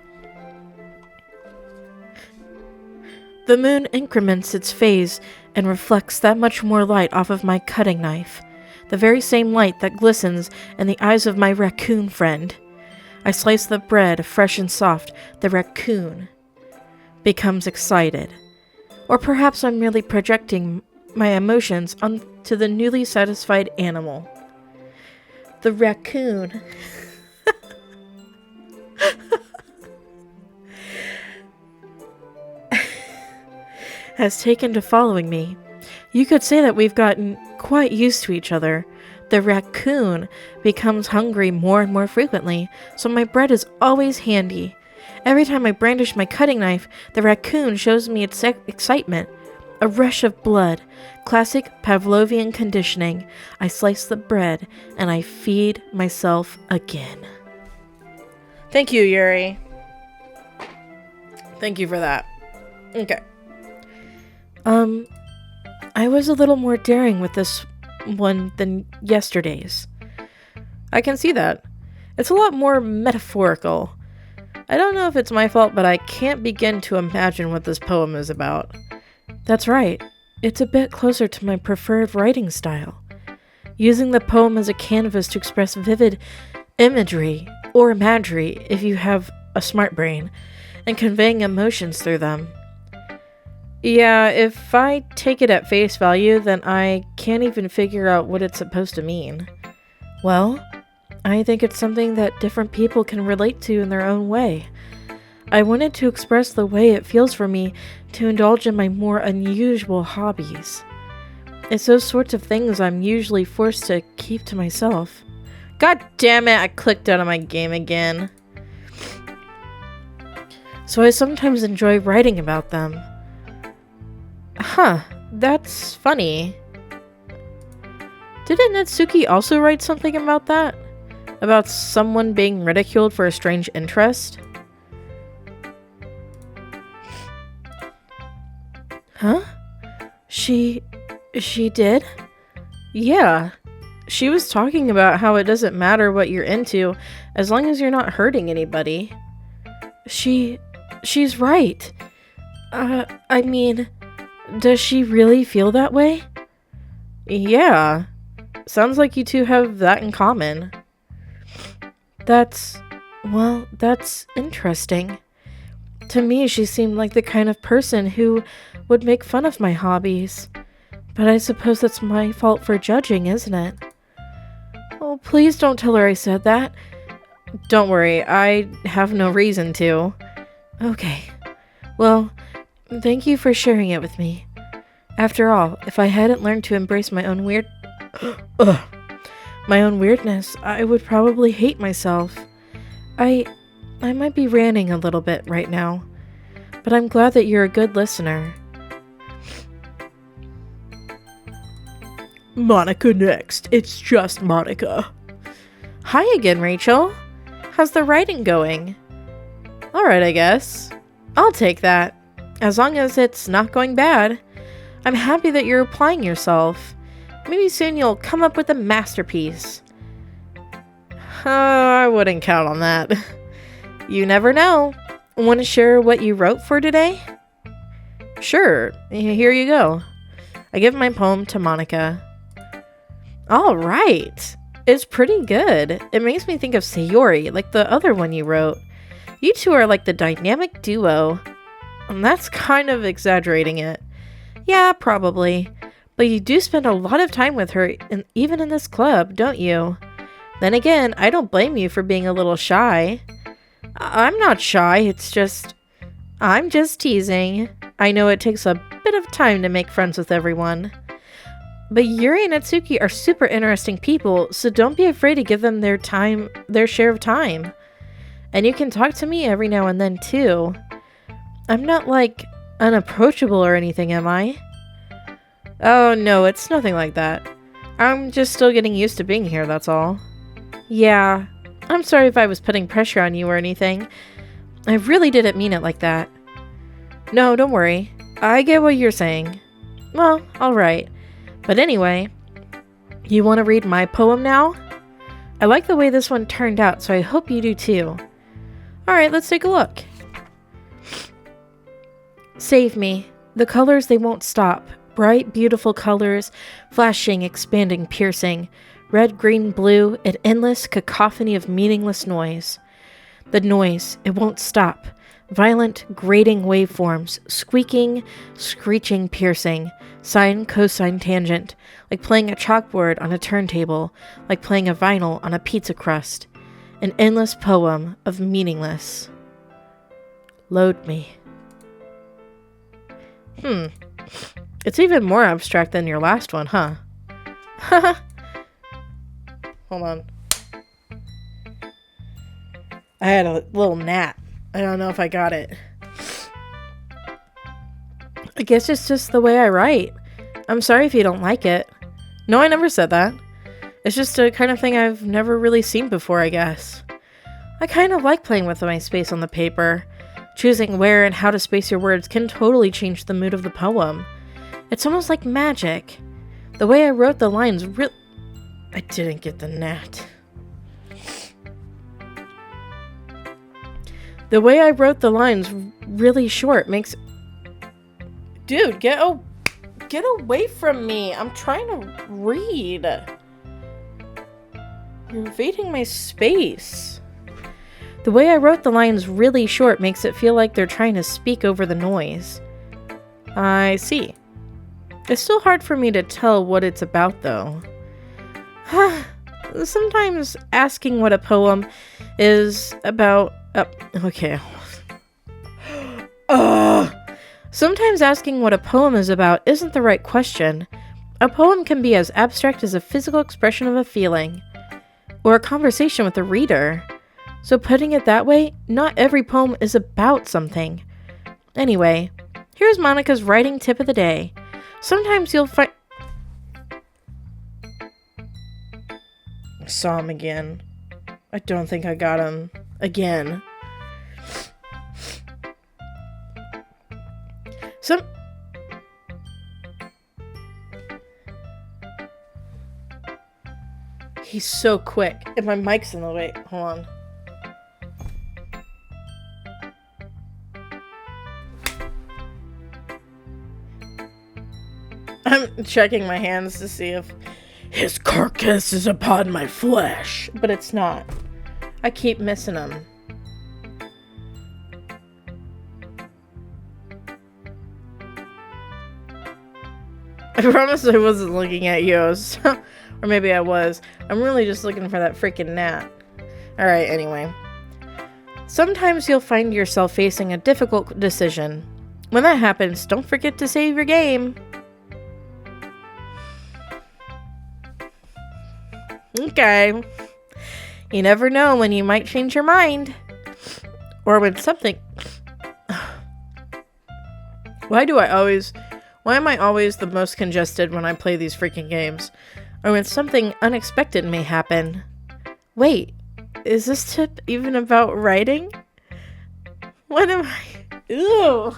The moon increments its phase and reflects that much more light off of my cutting knife, the very same light that glistens in the eyes of my raccoon friend. I slice the bread, fresh and soft. The raccoon becomes excited. Or perhaps I'm merely projecting my emotions onto the newly satisfied animal. The raccoon has taken to following me. You could say that we've gotten quite used to each other. The raccoon becomes hungry more and more frequently, so my bread is always handy. Every time I brandish my cutting knife, the raccoon shows me its excitement. A rush of blood. Classic Pavlovian conditioning. I slice the bread, and I feed myself again. Thank you, Yuri. Thank you for that. Okay. I was a little more daring with this one than yesterday's. I can see that. It's a lot more metaphorical. I don't know if it's my fault, but I can't begin to imagine what this poem is about. That's right. It's a bit closer to my preferred writing style. Using the poem as a canvas to express vivid imagery, or imagery if you have a smart brain, and conveying emotions through them. Yeah, if I take it at face value, then I can't even figure out what it's supposed to mean. Well, I think it's something that different people can relate to in their own way. I wanted to express the way it feels for me to indulge in my more unusual hobbies. It's those sorts of things I'm usually forced to keep to myself. God damn it, I clicked out of my game again. So I sometimes enjoy writing about them. Huh, that's funny. Didn't Natsuki also write something about that? About someone being ridiculed for a strange interest? Huh? She did? Yeah. She was talking about how it doesn't matter what you're into as long as you're not hurting anybody. She's right. I mean, does she really feel that way? Yeah. Sounds like you two have that in common. That's interesting. To me, she seemed like the kind of person who would make fun of my hobbies. But I suppose that's my fault for judging, isn't it? Oh, please don't tell her I said that. Don't worry, I have no reason to. Okay. Well, thank you for sharing it with me. After all, if I hadn't learned to embrace my own my own weirdness, I would probably hate myself. I might be ranting a little bit right now, but I'm glad that you're a good listener. Monica next. It's just Monica. Hi again, Rachel. How's the writing going? Alright, I guess. I'll take that. As long as it's not going bad. I'm happy that you're applying yourself. Maybe soon you'll come up with a masterpiece. I wouldn't count on that. You never know. Want to share what you wrote for today? Sure, here you go. I give my poem to Monica. All right. It's pretty good. It makes me think of Sayori, like the other one you wrote. You two are like the dynamic duo. And that's kind of exaggerating it. Yeah, probably. But you do spend a lot of time with her, even in this club, don't you? Then again, I don't blame you for being a little shy. I'm not shy, it's just... I'm just teasing. I know it takes a bit of time to make friends with everyone. But Yuri and Natsuki are super interesting people, so don't be afraid to give them their share of time. And you can talk to me every now and then, too. I'm not, like, unapproachable or anything, am I? Oh, no, it's nothing like that. I'm just still getting used to being here, that's all. Yeah, I'm sorry if I was putting pressure on you or anything. I really didn't mean it like that. No, don't worry. I get what you're saying. Well, alright. But anyway, you want to read my poem now? I like the way this one turned out, so I hope you do too. Alright, let's take a look. Save me. The colors, they won't stop. Bright, beautiful colors, flashing, expanding, piercing. Red, green, blue, an endless cacophony of meaningless noise. The noise, it won't stop. Violent, grating waveforms, squeaking, screeching, piercing. Sine, cosine, tangent. Like playing a chalkboard on a turntable. Like playing a vinyl on a pizza crust. An endless poem of meaningless. Load me. It's even more abstract than your last one, huh? Haha. Hold on. I had a little nap. I don't know if I got it. I guess it's just the way I write. I'm sorry if you don't like it. No, I never said that. It's just a kind of thing I've never really seen before, I guess. I kind of like playing with my space on the paper. Choosing where and how to space your words can totally change the mood of the poem. It's almost like magic. The way I wrote the lines I didn't get the gnat. The way I wrote the lines really short makes... Dude, get away from me. I'm trying to read. You're invading my space. The way I wrote the lines really short makes it feel like they're trying to speak over the noise. I see. It's still hard for me to tell what it's about, though. Sometimes asking what a poem is about... okay. Sometimes asking what a poem is about isn't the right question. A poem can be as abstract as a physical expression of a feeling, or a conversation with a reader. So putting it that way, not every poem is about something. Anyway, here's Monica's writing tip of the day. Sometimes you'll find... I saw him again. I don't think I got him again. He's so quick. And my mic's in the way. Hold on. I'm checking my hands to see if his carcass is upon my flesh. But it's not. I keep missing him. I promise I wasn't looking at you. Or maybe I was. I'm really just looking for that freaking gnat. Alright, anyway. Sometimes you'll find yourself facing a difficult decision. When that happens, don't forget to save your game. Okay. You never know when you might change your mind. Or when something... Why am I always the most congested when I play these freaking games? Or when something unexpected may happen? Wait, is this tip even about writing? What am I... Ew!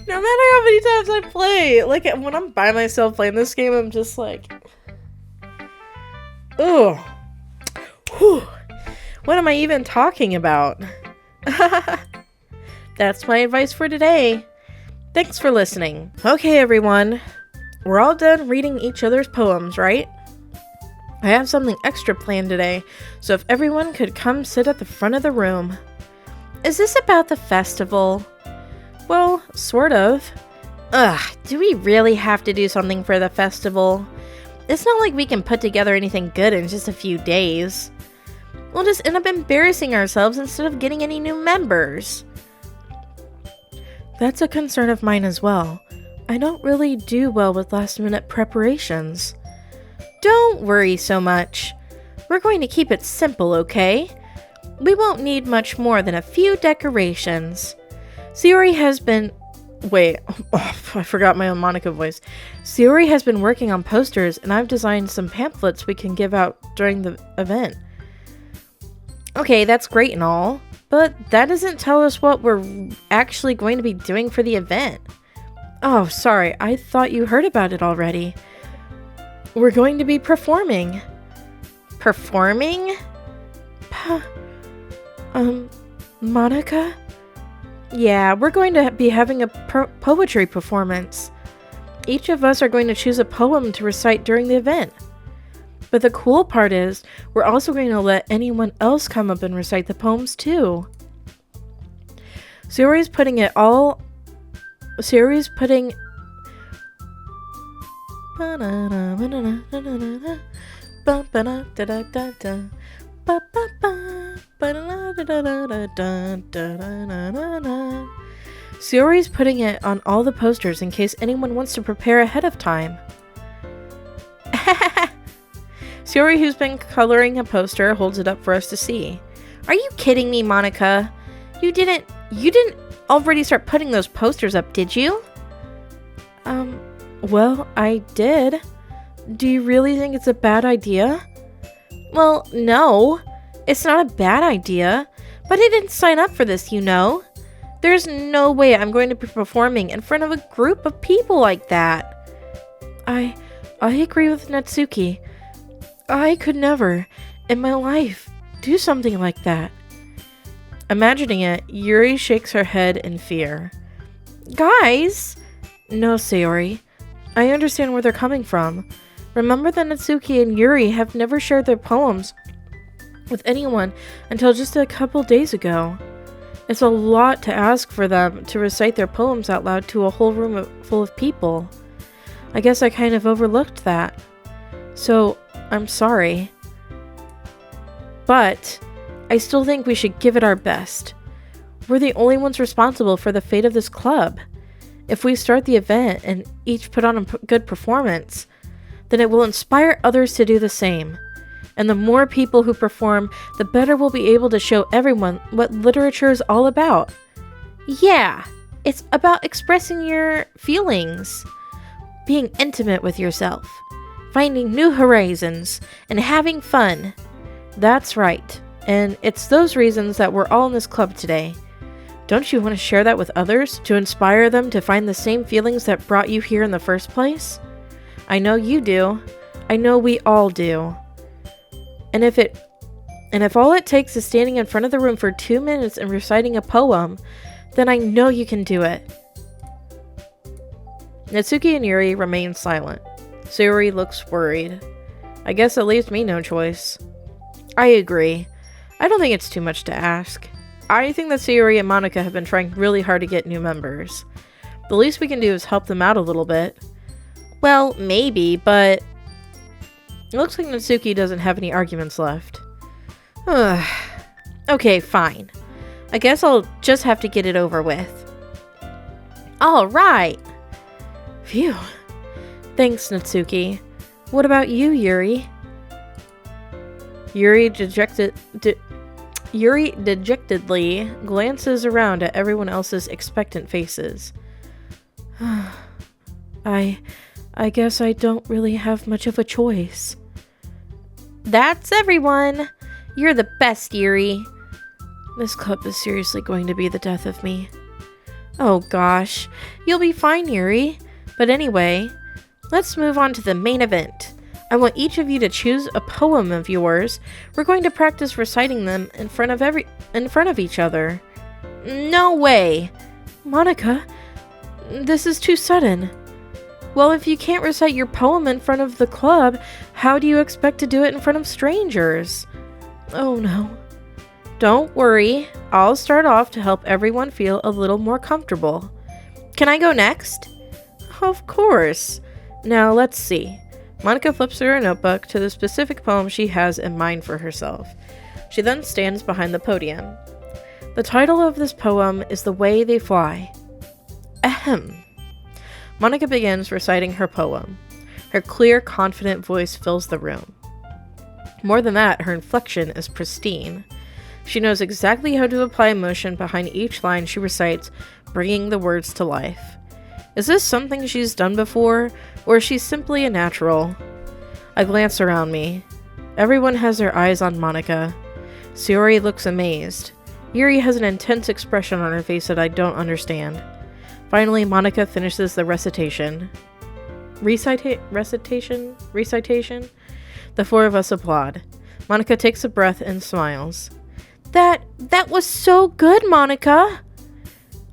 No matter how many times I play, like when I'm by myself playing this game, I'm just like, ugh. Whew. What am I even talking about? That's my advice for today. Thanks for listening. Okay, everyone. We're all done reading each other's poems, right? I have something extra planned today, so if everyone could come sit at the front of the room. Is this about the festival? Well, sort of. Ugh, do we really have to do something for the festival? It's not like we can put together anything good in just a few days. We'll just end up embarrassing ourselves instead of getting any new members. That's a concern of mine as well. I don't really do well with last-minute preparations. Don't worry so much. We're going to keep it simple, okay? We won't need much more than a few decorations. Sayori has been... Wait, I forgot my own Monica voice. Sayori has been working on posters, and I've designed some pamphlets we can give out during the event. Okay, that's great and all, but that doesn't tell us what we're actually going to be doing for the event. Oh, sorry, I thought you heard about it already. We're going to be performing. Performing? Monica? Yeah, we're going to be having a poetry performance. Each of us are going to choose a poem to recite during the event. But the cool part is, we're also going to let anyone else come up and recite the poems too. Sayori's putting it on all the posters in case anyone wants to prepare ahead of time. Sayori, who's been coloring a poster, holds it up for us to see. Are you kidding me, Monica? You didn't already start putting those posters up, did you? Well, I did. Do you really think it's a bad idea? Well, no. It's not a bad idea. But I didn't sign up for this, you know. There's no way I'm going to be performing in front of a group of people like that. I agree with Natsuki. I could never, in my life, do something like that. Imagining it, Yuri shakes her head in fear. Guys! No, Sayori. I understand where they're coming from. Remember that Natsuki and Yuri have never shared their poems with anyone until just a couple days ago. It's a lot to ask for them to recite their poems out loud to a whole room full of people. I guess I kind of overlooked that. So, I'm sorry. But I still think we should give it our best. We're the only ones responsible for the fate of this club. If we start the event and each put on a good performance, then it will inspire others to do the same. And the more people who perform, the better we'll be able to show everyone what literature is all about. Yeah, it's about expressing your feelings, being intimate with yourself, finding new horizons, and having fun. That's right. And it's those reasons that we're all in this club today. Don't you want to share that with others to inspire them to find the same feelings that brought you here in the first place? I know you do. I know we all do. And if all it takes is standing in front of the room for 2 minutes and reciting a poem, then I know you can do it. Natsuki and Yuri remain silent. Sayori looks worried. I guess it leaves me no choice. I agree. I don't think it's too much to ask. I think that Sayori and Monica have been trying really hard to get new members. The least we can do is help them out a little bit. Well, maybe, but it looks like Natsuki doesn't have any arguments left. Okay, fine. I guess I'll just have to get it over with. Alright! Phew. Thanks, Natsuki. What about you, Yuri? Yuri dejectedly glances around at everyone else's expectant faces. I guess I don't really have much of a choice. That's everyone! You're the best, Yuri. This club is seriously going to be the death of me. Oh gosh, you'll be fine, Yuri. But anyway, let's move on to the main event. I want each of you to choose a poem of yours. We're going to practice reciting them in front of each other. No way! Monica, this is too sudden. Well, if you can't recite your poem in front of the club, how do you expect to do it in front of strangers? Oh no. Don't worry, I'll start off to help everyone feel a little more comfortable. Can I go next? Of course. Now let's see. Monica flips through her notebook to the specific poem she has in mind for herself. She then stands behind the podium. The title of this poem is The Way They Fly. Ahem. Monica begins reciting her poem. Her clear, confident voice fills the room. More than that, her inflection is pristine. She knows exactly how to apply emotion behind each line she recites, bringing the words to life. Is this something she's done before, or is she simply a natural? I glance around me. Everyone has their eyes on Monica. Sayori looks amazed. Yuri has an intense expression on her face that I don't understand. Finally, Monica finishes the recitation. Recitation? The four of us applaud. Monica takes a breath and smiles. That was so good, Monica!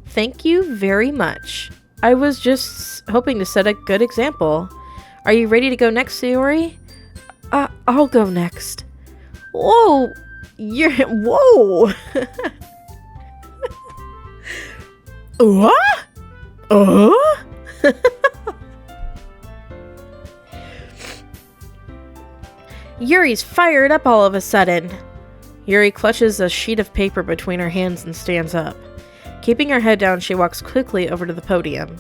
Thank you very much. I was just hoping to set a good example. Are you ready to go next, Sayori? I'll go next. Whoa! Whoa! What? Yuri's fired up all of a sudden. Yuri clutches a sheet of paper between her hands and stands up. Keeping her head down, she walks quickly over to the podium.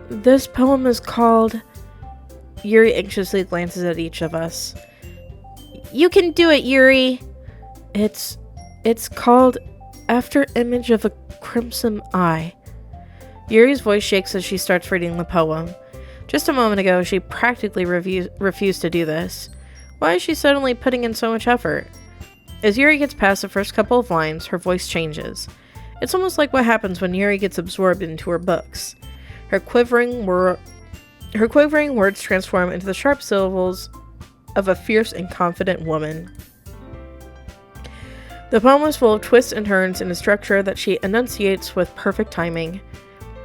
This poem is called... Yuri anxiously glances at each of us. You can do it, Yuri! It's called After Image of a Crimson Eye. Yuri's voice shakes as she starts reading the poem. Just a moment ago, she practically refused to do this. Why is she suddenly putting in so much effort? As Yuri gets past the first couple of lines, her voice changes. It's almost like what happens when Yuri gets absorbed into her books. Her quivering words transform into the sharp syllables of a fierce and confident woman. The poem is full of twists and turns in a structure that she enunciates with perfect timing.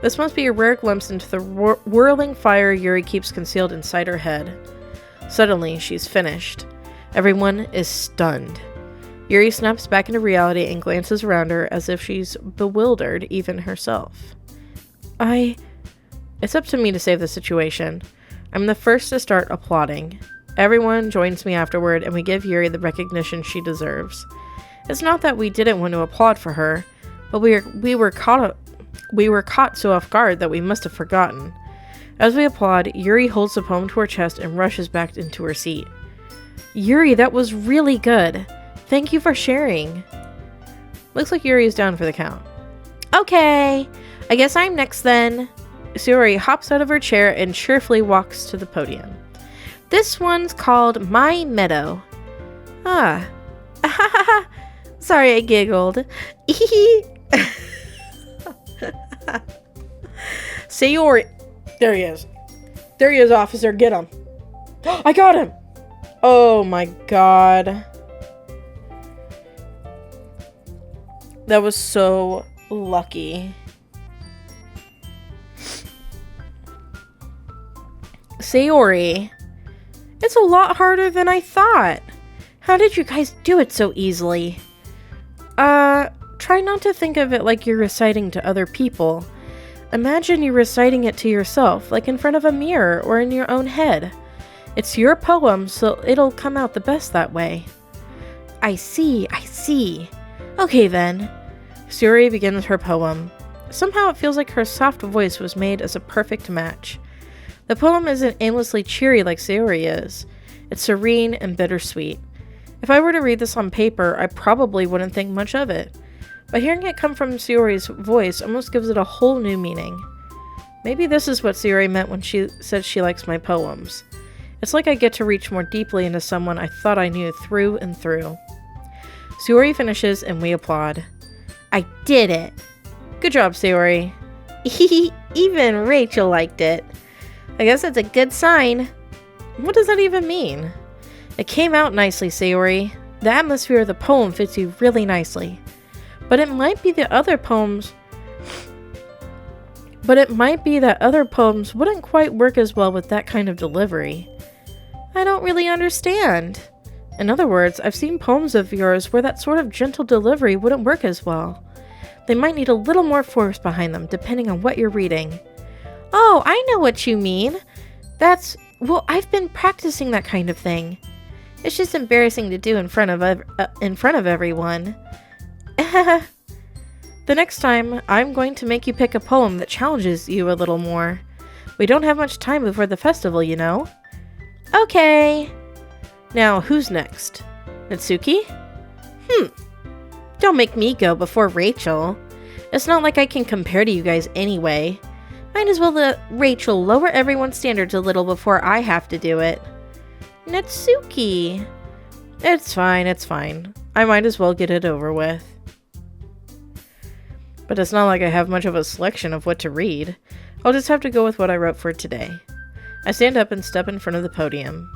This must be a rare glimpse into the whirling fire Yuri keeps concealed inside her head. Suddenly, she's finished. Everyone is stunned. Yuri snaps back into reality and glances around her as if she's bewildered even herself. It's up to me to save the situation. I'm the first to start applauding. Everyone joins me afterward, and we give Yuri the recognition she deserves. It's not that we didn't want to applaud for her, but we were caught so off guard that we must have forgotten. As we applaud, Yuri holds the poem to her chest and rushes back into her seat. Yuri, that was really good. Thank you for sharing. Looks like Yuri is down for the count. Okay, I guess I'm next then. Sayori hops out of her chair and cheerfully walks to the podium. This one's called My Meadow. Ah. Sorry, I giggled. Sayori. There he is. There he is, officer. Get him. I got him. Oh my god. That was so lucky. Sayori. It's a lot harder than I thought. How did you guys do it so easily? Try not to think of it like you're reciting to other people. Imagine you reciting it to yourself, like in front of a mirror or in your own head. It's your poem, so it'll come out the best that way. I see. Okay then. Sayori begins her poem. Somehow it feels like her soft voice was made as a perfect match. The poem isn't aimlessly cheery like Sayori is. It's serene and bittersweet. If I were to read this on paper, I probably wouldn't think much of it. But hearing it come from Sayori's voice almost gives it a whole new meaning. Maybe this is what Sayori meant when she said she likes my poems. It's like I get to reach more deeply into someone I thought I knew through and through. Sayori finishes and we applaud. I did it! Good job, Sayori. Even Rachel liked it. I guess that's a good sign. What does that even mean? It came out nicely, Sayori. The atmosphere of the poem fits you really nicely. But it might be that other poems wouldn't quite work as well with that kind of delivery. I don't really understand. In other words, I've seen poems of yours where that sort of gentle delivery wouldn't work as well. They might need a little more force behind them, depending on what you're reading. Oh, I know what you mean. Well, I've been practicing that kind of thing. It's just embarrassing to do in front of everyone. The next time, I'm going to make you pick a poem that challenges you a little more. We don't have much time before the festival, you know. Okay. Now, who's next? Natsuki? Don't make me go before Rachel. It's not like I can compare to you guys anyway. Might as well let Rachel lower everyone's standards a little before I have to do it. Natsuki. It's fine. I might as well get it over with. But it's not like I have much of a selection of what to read. I'll just have to go with what I wrote for today. I stand up and step in front of the podium.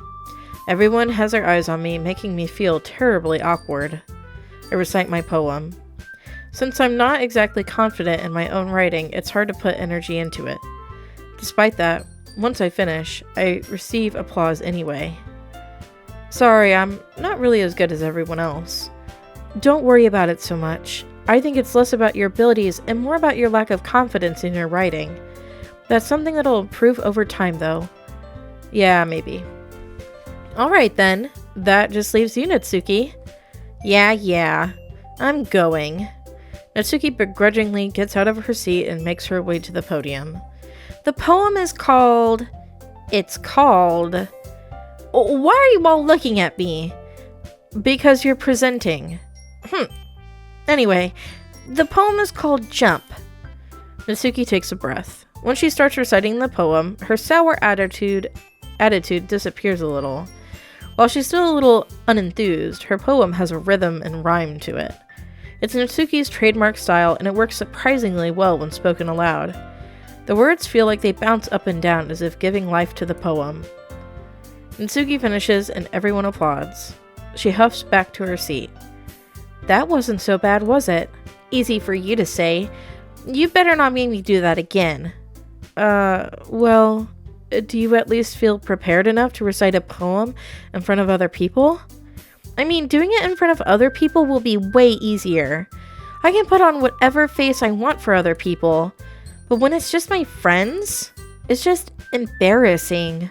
Everyone has their eyes on me, making me feel terribly awkward. I recite my poem. Since I'm not exactly confident in my own writing, it's hard to put energy into it. Despite that, once I finish, I receive applause anyway. Sorry, I'm not really as good as everyone else. Don't worry about it so much. I think it's less about your abilities and more about your lack of confidence in your writing. That's something that'll improve over time, though. Yeah, maybe. Alright then, that just leaves you, Natsuki. Yeah, I'm going. Natsuki begrudgingly gets out of her seat and makes her way to the podium. The poem is called... Why are you all looking at me? Because you're presenting. Anyway, the poem is called Jump. Natsuki takes a breath. When she starts reciting the poem, her sour attitude disappears a little. While she's still a little unenthused, her poem has a rhythm and rhyme to it. It's Natsuki's trademark style, and it works surprisingly well when spoken aloud. The words feel like they bounce up and down as if giving life to the poem. Natsuki finishes and everyone applauds. She huffs back to her seat. That wasn't so bad, was it? Easy for you to say. You better not make me do that again. Well, do you at least feel prepared enough to recite a poem in front of other people? I mean, doing it in front of other people will be way easier. I can put on whatever face I want for other people. But when it's just my friends, it's just embarrassing.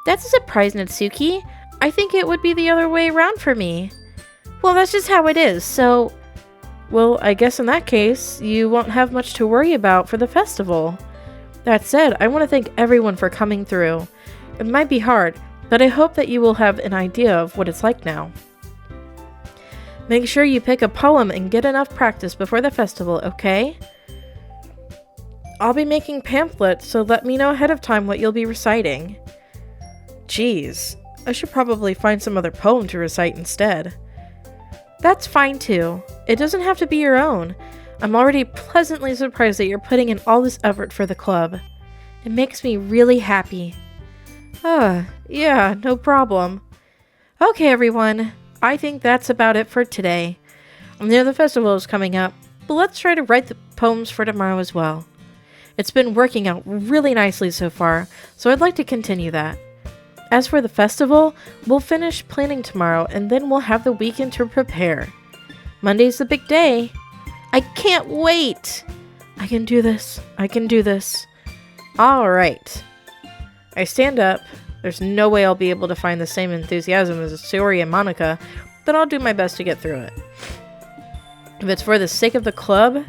That's a surprise, Natsuki. I think it would be the other way around for me. Well, that's just how it is, so... Well, I guess in that case, you won't have much to worry about for the festival. That said, I want to thank everyone for coming through. It might be hard, but I hope that you will have an idea of what it's like now. Make sure you pick a poem and get enough practice before the festival, okay? I'll be making pamphlets, so let me know ahead of time what you'll be reciting. Jeez, I should probably find some other poem to recite instead. That's fine too. It doesn't have to be your own. I'm already pleasantly surprised that you're putting in all this effort for the club. It makes me really happy. Yeah, no problem. Okay, everyone. I think that's about it for today. I know the festival is coming up, but let's try to write the poems for tomorrow as well. It's been working out really nicely so far, so I'd like to continue that. As for the festival, we'll finish planning tomorrow and then we'll have the weekend to prepare. Monday's the big day. I can't wait! I can do this. Alright. I stand up. There's no way I'll be able to find the same enthusiasm as Sayori and Monica, but I'll do my best to get through it. If it's for the sake of the club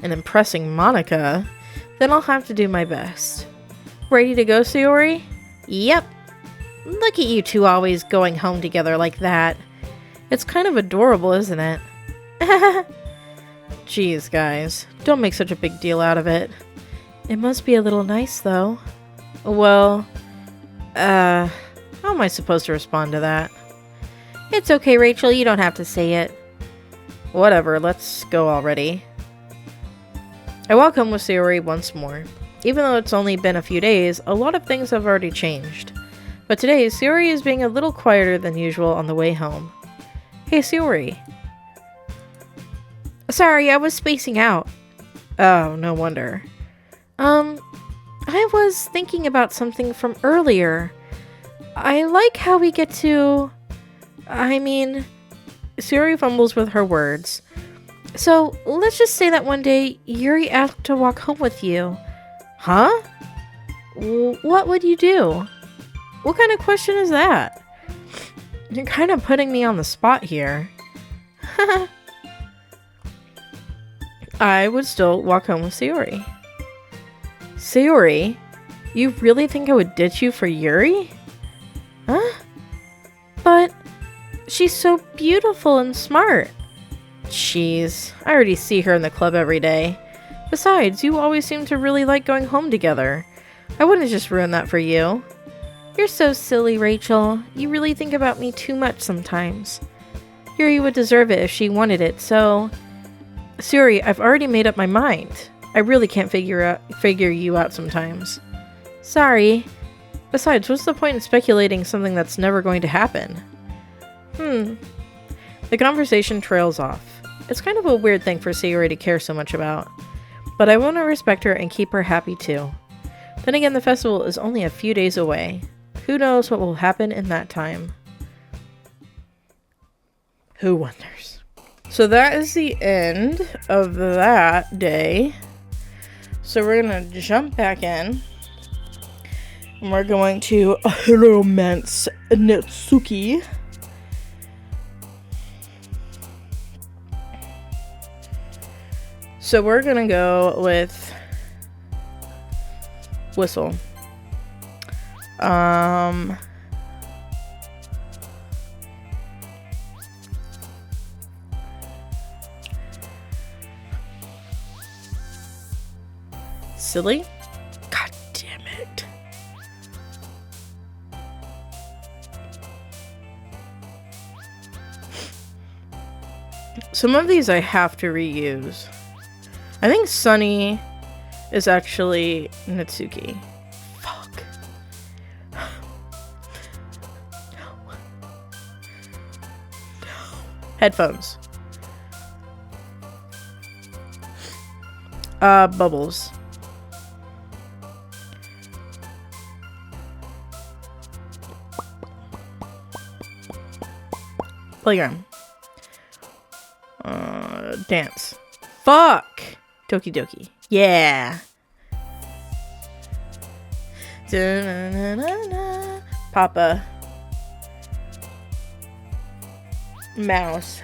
and impressing Monica, then I'll have to do my best. Ready to go, Sayori? Yep. Look at you two always going home together like that. It's kind of adorable, isn't it? Jeez, guys. Don't make such a big deal out of it. It must be a little nice, though. Well, how am I supposed to respond to that? It's okay, Rachel. You don't have to say it. Whatever. Let's go already. I walk home with Sayori once more. Even though it's only been a few days, a lot of things have already changed. But today, Sayori is being a little quieter than usual on the way home. Hey, Sayori. Sorry, I was spacing out. Oh, no wonder. I was thinking about something from earlier. I like how we get to... Sayori fumbles with her words. So, let's just say that one day, Yuri asked to walk home with you. Huh? What would you do? What kind of question is that? You're kind of putting me on the spot here. I would still walk home with Sayori. Sayori? You really think I would ditch you for Yuri? Huh? But she's so beautiful and smart. Jeez, I already see her in the club every day. Besides, you always seem to really like going home together. I wouldn't just ruin that for you. You're so silly, Rachel. You really think about me too much sometimes. Yuri would deserve it if she wanted it, so... Sayori, I've already made up my mind. I really can't figure you out sometimes. Sorry. Besides, what's the point in speculating something that's never going to happen? The conversation trails off. It's kind of a weird thing for Sayori to care so much about. But I want to respect her and keep her happy too. Then again, the festival is only a few days away. Who knows what will happen in that time? Who wonders? So that is the end of that day. So we're gonna jump back in. And we're going to romance Natsuki. So we're gonna go with Whistle. Silly? God damn it. Some of these I have to reuse. I think Sunny is actually Natsuki. Fuck. No. Headphones. Bubbles. Playground. Dance. Fuck! Doki Doki. Yeah! Da-na-na-na-na. Papa. Mouse.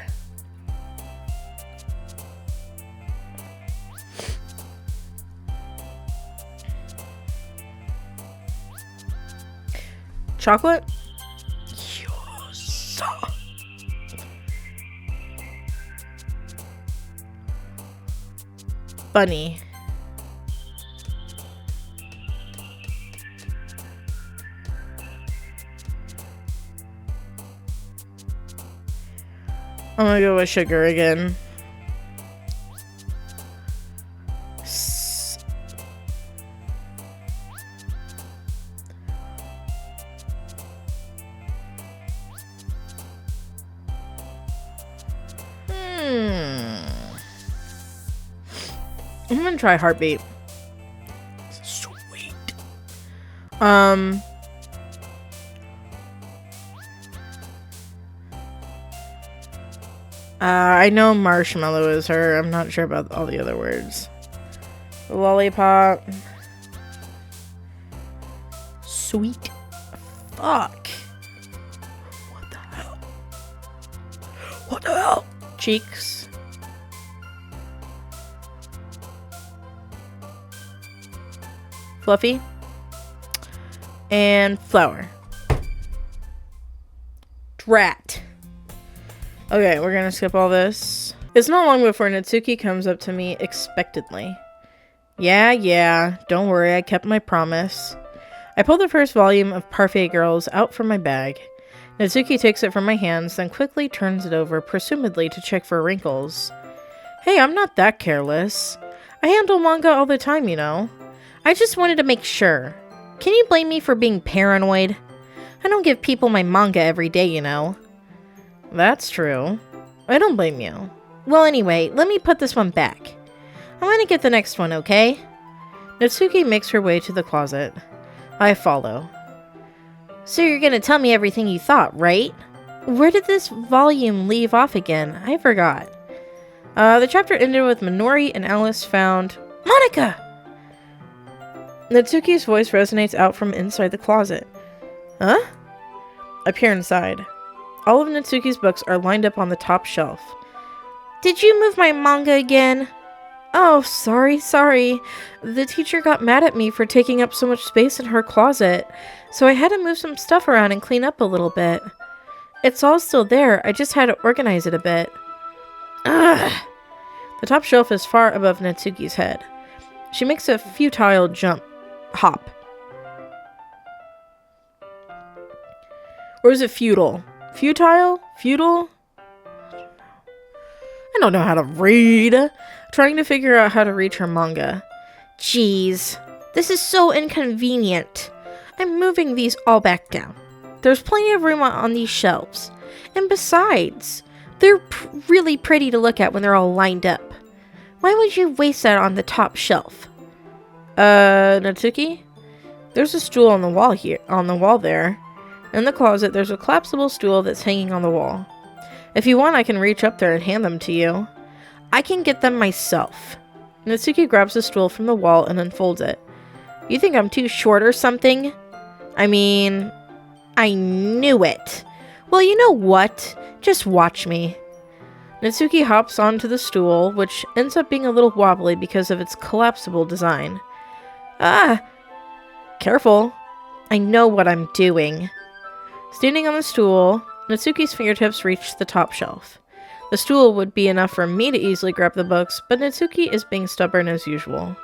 Chocolate? Yes. Bunny. I'm gonna go with sugar again. I'm gonna try heartbeat. Sweet. I know marshmallow is her. I'm not sure about all the other words. Lollipop. Sweet. Fuck. What the hell? What the hell? Cheeks. Fluffy. And flower. Drat. Okay, we're gonna skip all this. It's not long before Natsuki comes up to me expectantly. Yeah, don't worry, I kept my promise. I pull the first volume of Parfait Girls out from my bag. Natsuki takes it from my hands, then quickly turns it over, presumably to check for wrinkles. Hey, I'm not that careless. I handle manga all the time, you know. I just wanted to make sure. Can you blame me for being paranoid? I don't give people my manga every day, you know. That's true. I don't blame you. Well, anyway, let me put this one back. I'm gonna get the next one, okay? Natsuki makes her way to the closet. I follow. So you're gonna tell me everything you thought, right? Where did this volume leave off again? I forgot. The chapter ended with Minori and Alice found Monica! Natsuki's voice resonates out from inside the closet. Huh? I peer inside. All of Natsuki's books are lined up on the top shelf. Did you move my manga again? Oh, sorry. The teacher got mad at me for taking up so much space in her closet, so I had to move some stuff around and clean up a little bit. It's all still there, I just had to organize it a bit. Ugh! The top shelf is far above Natsuki's head. She makes a futile hop. Or is it futile? Futile? Futile? I don't know how to read. Trying to figure out how to reach her manga. Jeez, this is so inconvenient. I'm moving these all back down. There's plenty of room on these shelves. And besides, they're really pretty to look at when they're all lined up. Why would you waste that on the top shelf? Natsuki? There's a stool on the wall there. In the closet, there's a collapsible stool that's hanging on the wall. If you want, I can reach up there and hand them to you. I can get them myself. Natsuki grabs the stool from the wall and unfolds it. You think I'm too short or something? I mean, I knew it. Well, you know what? Just watch me. Natsuki hops onto the stool, which ends up being a little wobbly because of its collapsible design. Ah! Careful. I know what I'm doing. Standing on the stool, Natsuki's fingertips reach the top shelf. The stool would be enough for me to easily grab the books, but Natsuki is being stubborn as usual.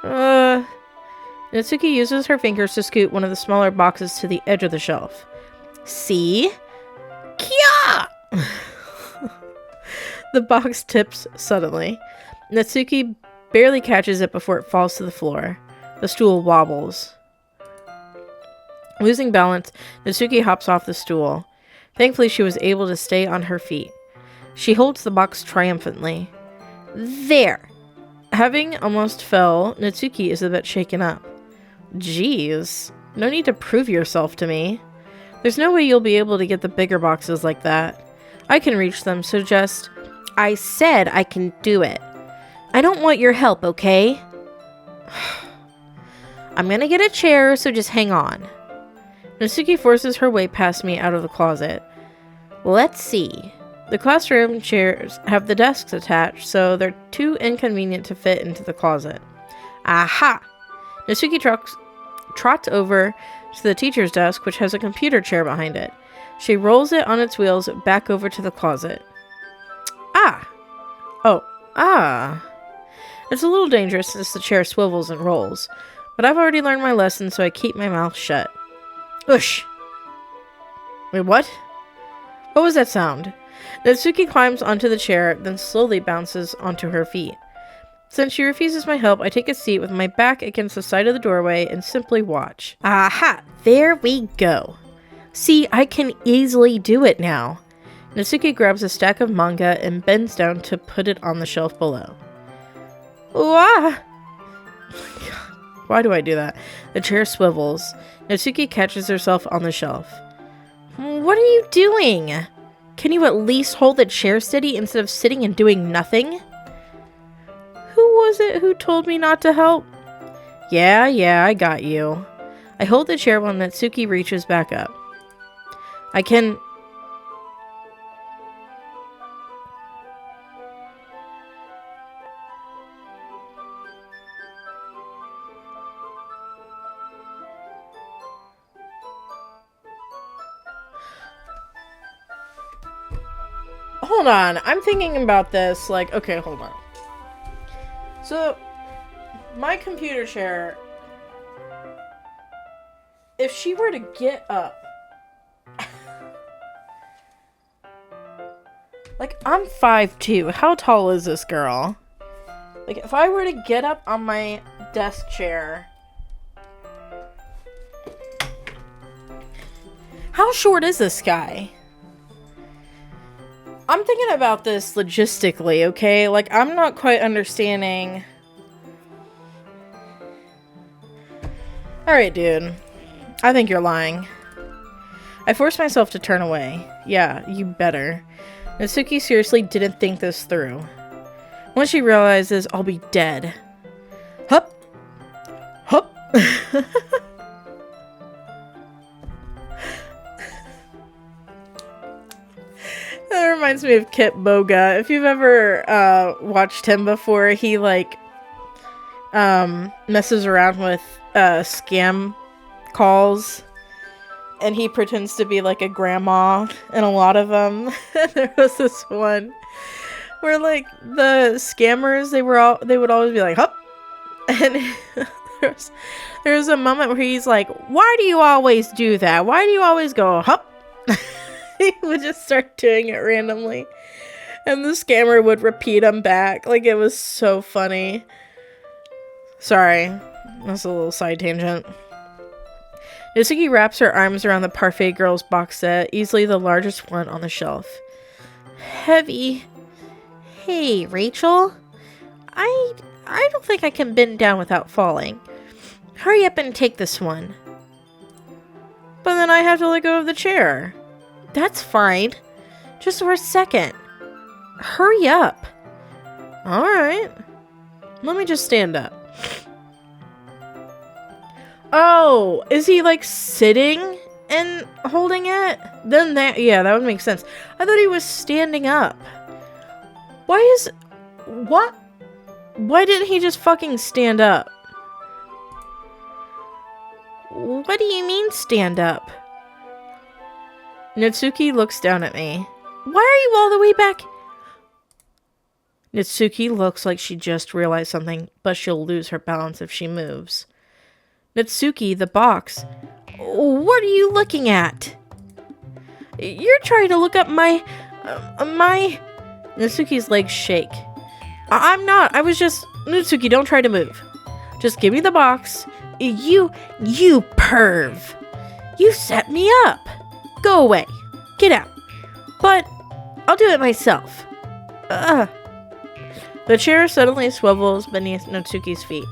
Natsuki uses her fingers to scoot one of the smaller boxes to the edge of the shelf. See? Kya! The box tips suddenly. Natsuki barely catches it before it falls to the floor. The stool wobbles. Losing balance, Natsuki hops off the stool. Thankfully, she was able to stay on her feet. She holds the box triumphantly. There! Having almost fell, Natsuki is a bit shaken up. Jeez, no need to prove yourself to me. There's no way you'll be able to get the bigger boxes like that. I can reach them, so just... I said I can do it. I don't want your help, okay? I'm gonna get a chair, so just hang on. Natsuki forces her way past me out of the closet. Let's see. The classroom chairs have the desks attached, so they're too inconvenient to fit into the closet. Aha! Natsuki trots over to the teacher's desk, which has a computer chair behind it. She rolls it on its wheels back over to the closet. Ah! Oh, ah! It's a little dangerous since the chair swivels and rolls, but I've already learned my lesson, so I keep my mouth shut. Ush! Wait, what? What was that sound? Natsuki climbs onto the chair, then slowly bounces onto her feet. Since she refuses my help, I take a seat with my back against the side of the doorway and simply watch. Aha! There we go! See, I can easily do it now. Natsuki grabs a stack of manga and bends down to put it on the shelf below. Wah! Why do I do that? The chair swivels. Natsuki catches herself on the shelf. What are you doing? Can you at least hold the chair steady instead of sitting and doing nothing? Who was it who told me not to help? Yeah, I got you. I hold the chair while Natsuki reaches back up. I can... Hold on, I'm thinking about this, like, okay, hold on. So, my computer chair, if she were to get up, like, I'm 5'2", how tall is this girl? Like, if I were to get up on my desk chair... How short is this guy? I'm thinking about this logistically, okay? Like, I'm not quite understanding... Alright, dude. I think you're lying. I forced myself to turn away. Yeah, you better. Natsuki seriously didn't think this through. Once she realizes I'll be dead. Hup! Hup! That reminds me of Kit Boga. If you've ever watched him before, he like messes around with scam calls, and he pretends to be like a grandma in a lot of them. There was this one where like the scammers, they would always be like hup, and there was a moment where he's like, why do you always do that? Why do you always go hup? He would just start doing it randomly, and the scammer would repeat him back. Like, it was so funny. Sorry, that's a little side tangent. Natsuki wraps her arms around the Parfait Girls box set, easily the largest one on the shelf. Heavy. Hey, Rachel. I don't think I can bend down without falling. Hurry up and take this one. But then I have to let go of the chair. That's fine. Just for a second. Hurry up. Alright. Let me just stand up. Oh, is he like sitting and holding it? Then that would make sense. I thought he was standing up. What? Why didn't he just fucking stand up? What do you mean stand up? Natsuki looks down at me. Why are you all the way back? Natsuki looks like she just realized something, but she'll lose her balance if she moves. Natsuki, the box. What are you looking at? You're trying to look up my... Natsuki's legs shake. I'm not. I was just... Natsuki, don't try to move. Just give me the box. You perv. You set me up. Go away. Get out. But I'll do it myself. The chair suddenly swivels beneath Natsuki's feet.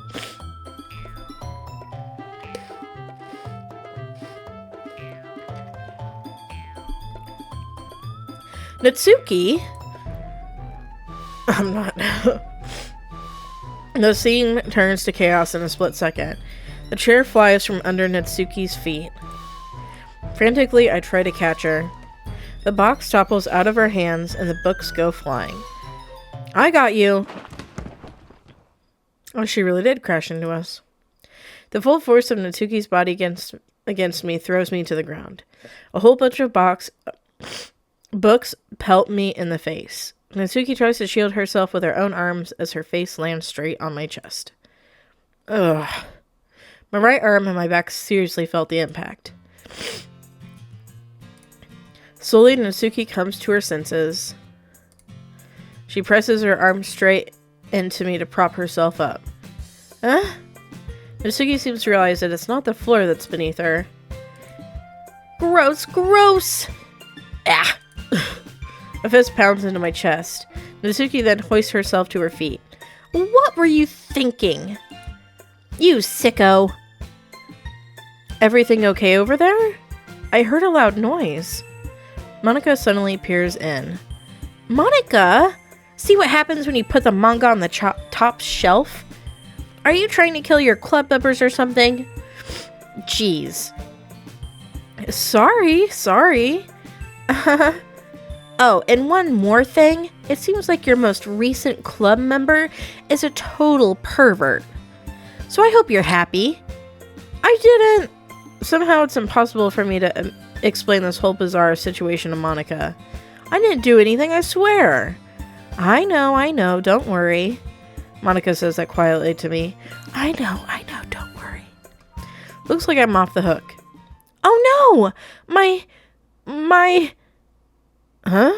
Natsuki? I'm not. The scene turns to chaos in a split second. The chair flies from under Natsuki's feet. Frantically, I try to catch her. The box topples out of her hands and the books go flying. I got you. Oh, she really did crash into us. The full force of Natsuki's body against me throws me to the ground. A whole bunch of books pelt me in the face. Natsuki tries to shield herself with her own arms as her face lands straight on my chest. Ugh. My right arm and my back seriously felt the impact. Slowly, Natsuki comes to her senses. She presses her arm straight into me to prop herself up. Huh? Natsuki seems to realize that it's not the floor that's beneath her. Gross, gross! Ah! A fist pounds into my chest. Natsuki then hoists herself to her feet. What were you thinking? You sicko! Everything okay over there? I heard a loud noise. Monika suddenly peers in. Monika? See what happens when you put the manga on the top shelf? Are you trying to kill your club members or something? Jeez. Sorry. Oh, and one more thing. It seems like your most recent club member is a total pervert. So I hope you're happy. I didn't. Somehow it's impossible for me to explain this whole bizarre situation to Monika. I didn't do anything, I swear. I know, don't worry. Monika says that quietly to me. I know, don't worry. Looks like I'm off the hook. Oh no! My... Huh?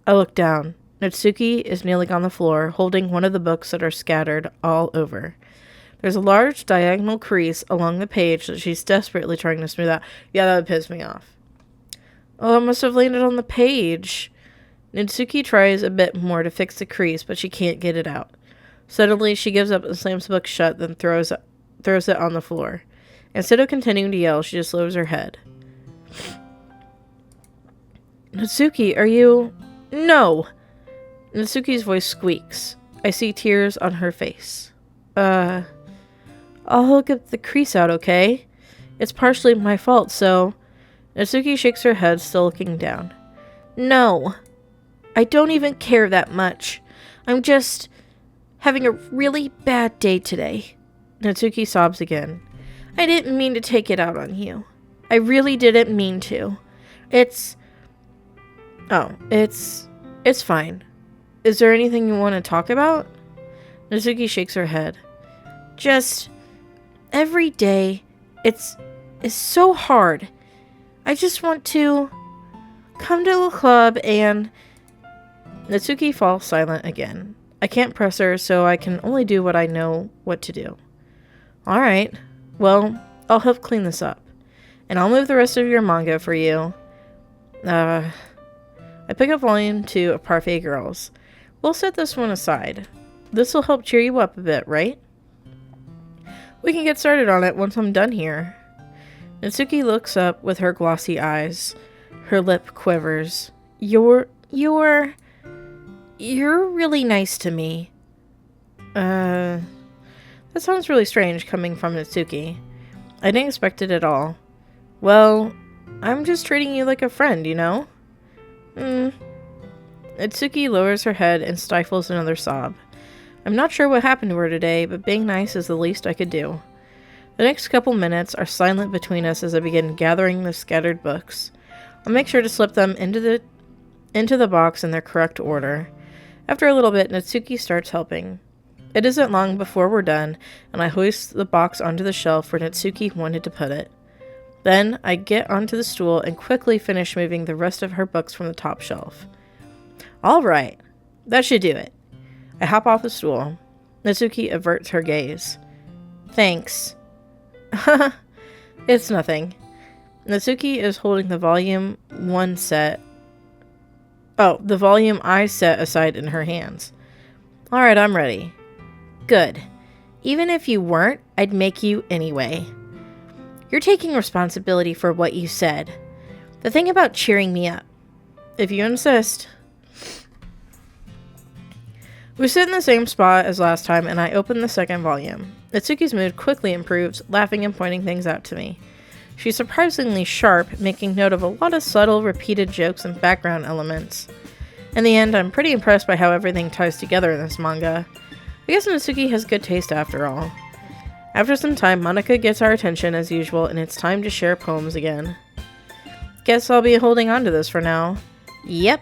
I look down. Natsuki is kneeling on the floor, holding one of the books that are scattered all over. There's a large diagonal crease along the page that she's desperately trying to smooth out. Yeah, that would piss me off. Oh, it must have landed on the page. Natsuki tries a bit more to fix the crease, but she can't get it out. Suddenly, she gives up and slams the book shut, then throws it on the floor. Instead of continuing to yell, she just lowers her head. Natsuki, are you... No! Natsuki's voice squeaks. I see tears on her face. I'll get the crease out, okay? It's partially my fault, so... Natsuki shakes her head, still looking down. No. I don't even care that much. I'm just having a really bad day today. Natsuki sobs again. I didn't mean to take it out on you. I really didn't mean to. It's fine. Is there anything you want to talk about? Natsuki shakes her head. Just every day, it's so hard. I just want to come to the club and... Natsuki falls silent again. I can't press her, so I can only do what I know what to do. Alright. Well, I'll help clean this up. And I'll move the rest of your manga for you. I pick up volume 2 of Parfait Girls. We'll set this one aside. This will help cheer you up a bit, right? We can get started on it once I'm done here. Natsuki looks up with her glossy eyes. Her lip quivers. You're really nice to me. That sounds really strange coming from Natsuki. I didn't expect it at all. Well, I'm just treating you like a friend, you know? Natsuki lowers her head and stifles another sob. I'm not sure what happened to her today, but being nice is the least I could do. The next couple minutes are silent between us as I begin gathering the scattered books. I'll make sure to slip them into the box in their correct order. After a little bit, Natsuki starts helping. It isn't long before we're done, and I hoist the box onto the shelf where Natsuki wanted to put it. Then, I get onto the stool and quickly finish moving the rest of her books from the top shelf. Alright, that should do it. I hop off the stool. Natsuki averts her gaze. Thanks. It's nothing. Natsuki is holding the volume I set aside in her hands. Alright, I'm ready. Good. Even if you weren't, I'd make you anyway. You're taking responsibility for what you said. The thing about cheering me up. If you insist. We sit in the same spot as last time, and I open the second volume. Natsuki's mood quickly improves, laughing and pointing things out to me. She's surprisingly sharp, making note of a lot of subtle, repeated jokes and background elements. In the end, I'm pretty impressed by how everything ties together in this manga. I guess Natsuki has good taste after all. After some time, Monika gets our attention as usual, and it's time to share poems again. Guess I'll be holding on to this for now. Yep,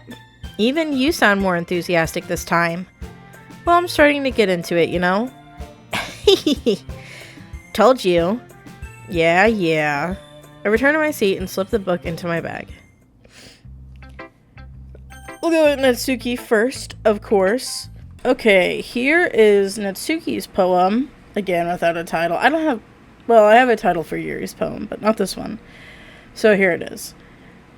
even you sound more enthusiastic this time. Well, I'm starting to get into it, you know? Told you. Yeah. I return to my seat and slip the book into my bag. We'll go with Natsuki first, of course. Okay, here is Natsuki's poem. Again, without a title. I have a title for Yuri's poem, but not this one. So here it is.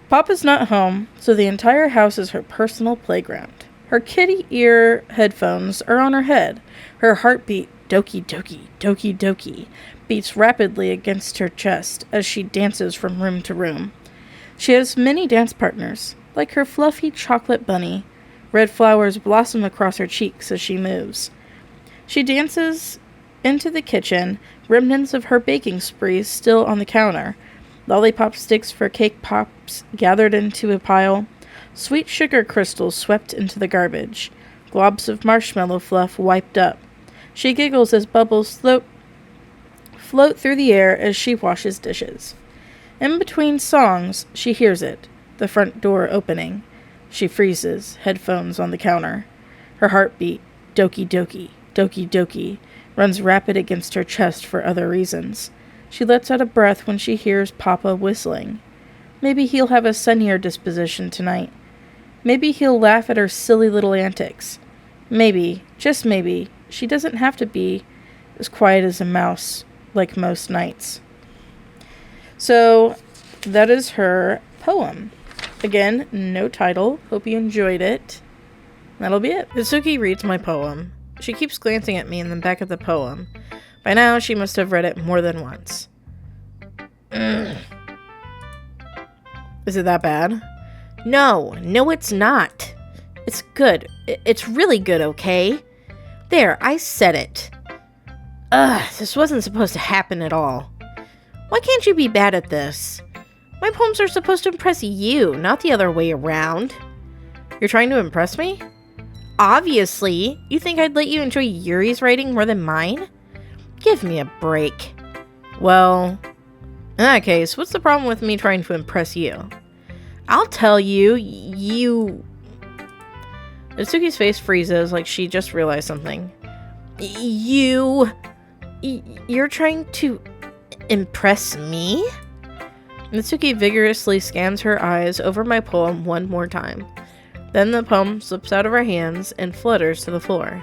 Papa's not home, so the entire house is her personal playground. Her kitty ear headphones are on her head. Her heartbeat, doki doki, doki doki, beats rapidly against her chest as she dances from room to room. She has many dance partners, like her fluffy chocolate bunny. Red flowers blossom across her cheeks as she moves. She dances into the kitchen, remnants of her baking sprees still on the counter. Lollipop sticks for cake pops gathered into a pile. Sweet sugar crystals swept into the garbage. Globs of marshmallow fluff wiped up. She giggles as bubbles float through the air as she washes dishes. In between songs, she hears it, the front door opening. She freezes, headphones on the counter. Her heartbeat, doki doki, doki doki, runs rapid against her chest for other reasons. She lets out a breath when she hears Papa whistling. Maybe he'll have a sunnier disposition tonight. Maybe he'll laugh at her silly little antics. Maybe, just maybe, she doesn't have to be as quiet as a mouse like most nights. So, that is her poem. Again, no title. Hope you enjoyed it. That'll be it. Natsuki reads my poem. She keeps glancing at me in the back of the poem. By now, she must have read it more than once. Is it that bad? No, it's not. It's good. It's really good, okay? There, I said it. This wasn't supposed to happen at all. Why can't you be bad at this? My poems are supposed to impress you, not the other way around. You're trying to impress me? Obviously. You think I'd let you enjoy Yuri's writing more than mine? Give me a break. Well, in that case, what's the problem with me trying to impress you? I'll tell you, Natsuki's face freezes like she just realized something. You're trying to impress me? Natsuki vigorously scans her eyes over my poem one more time. Then the poem slips out of her hands and flutters to the floor.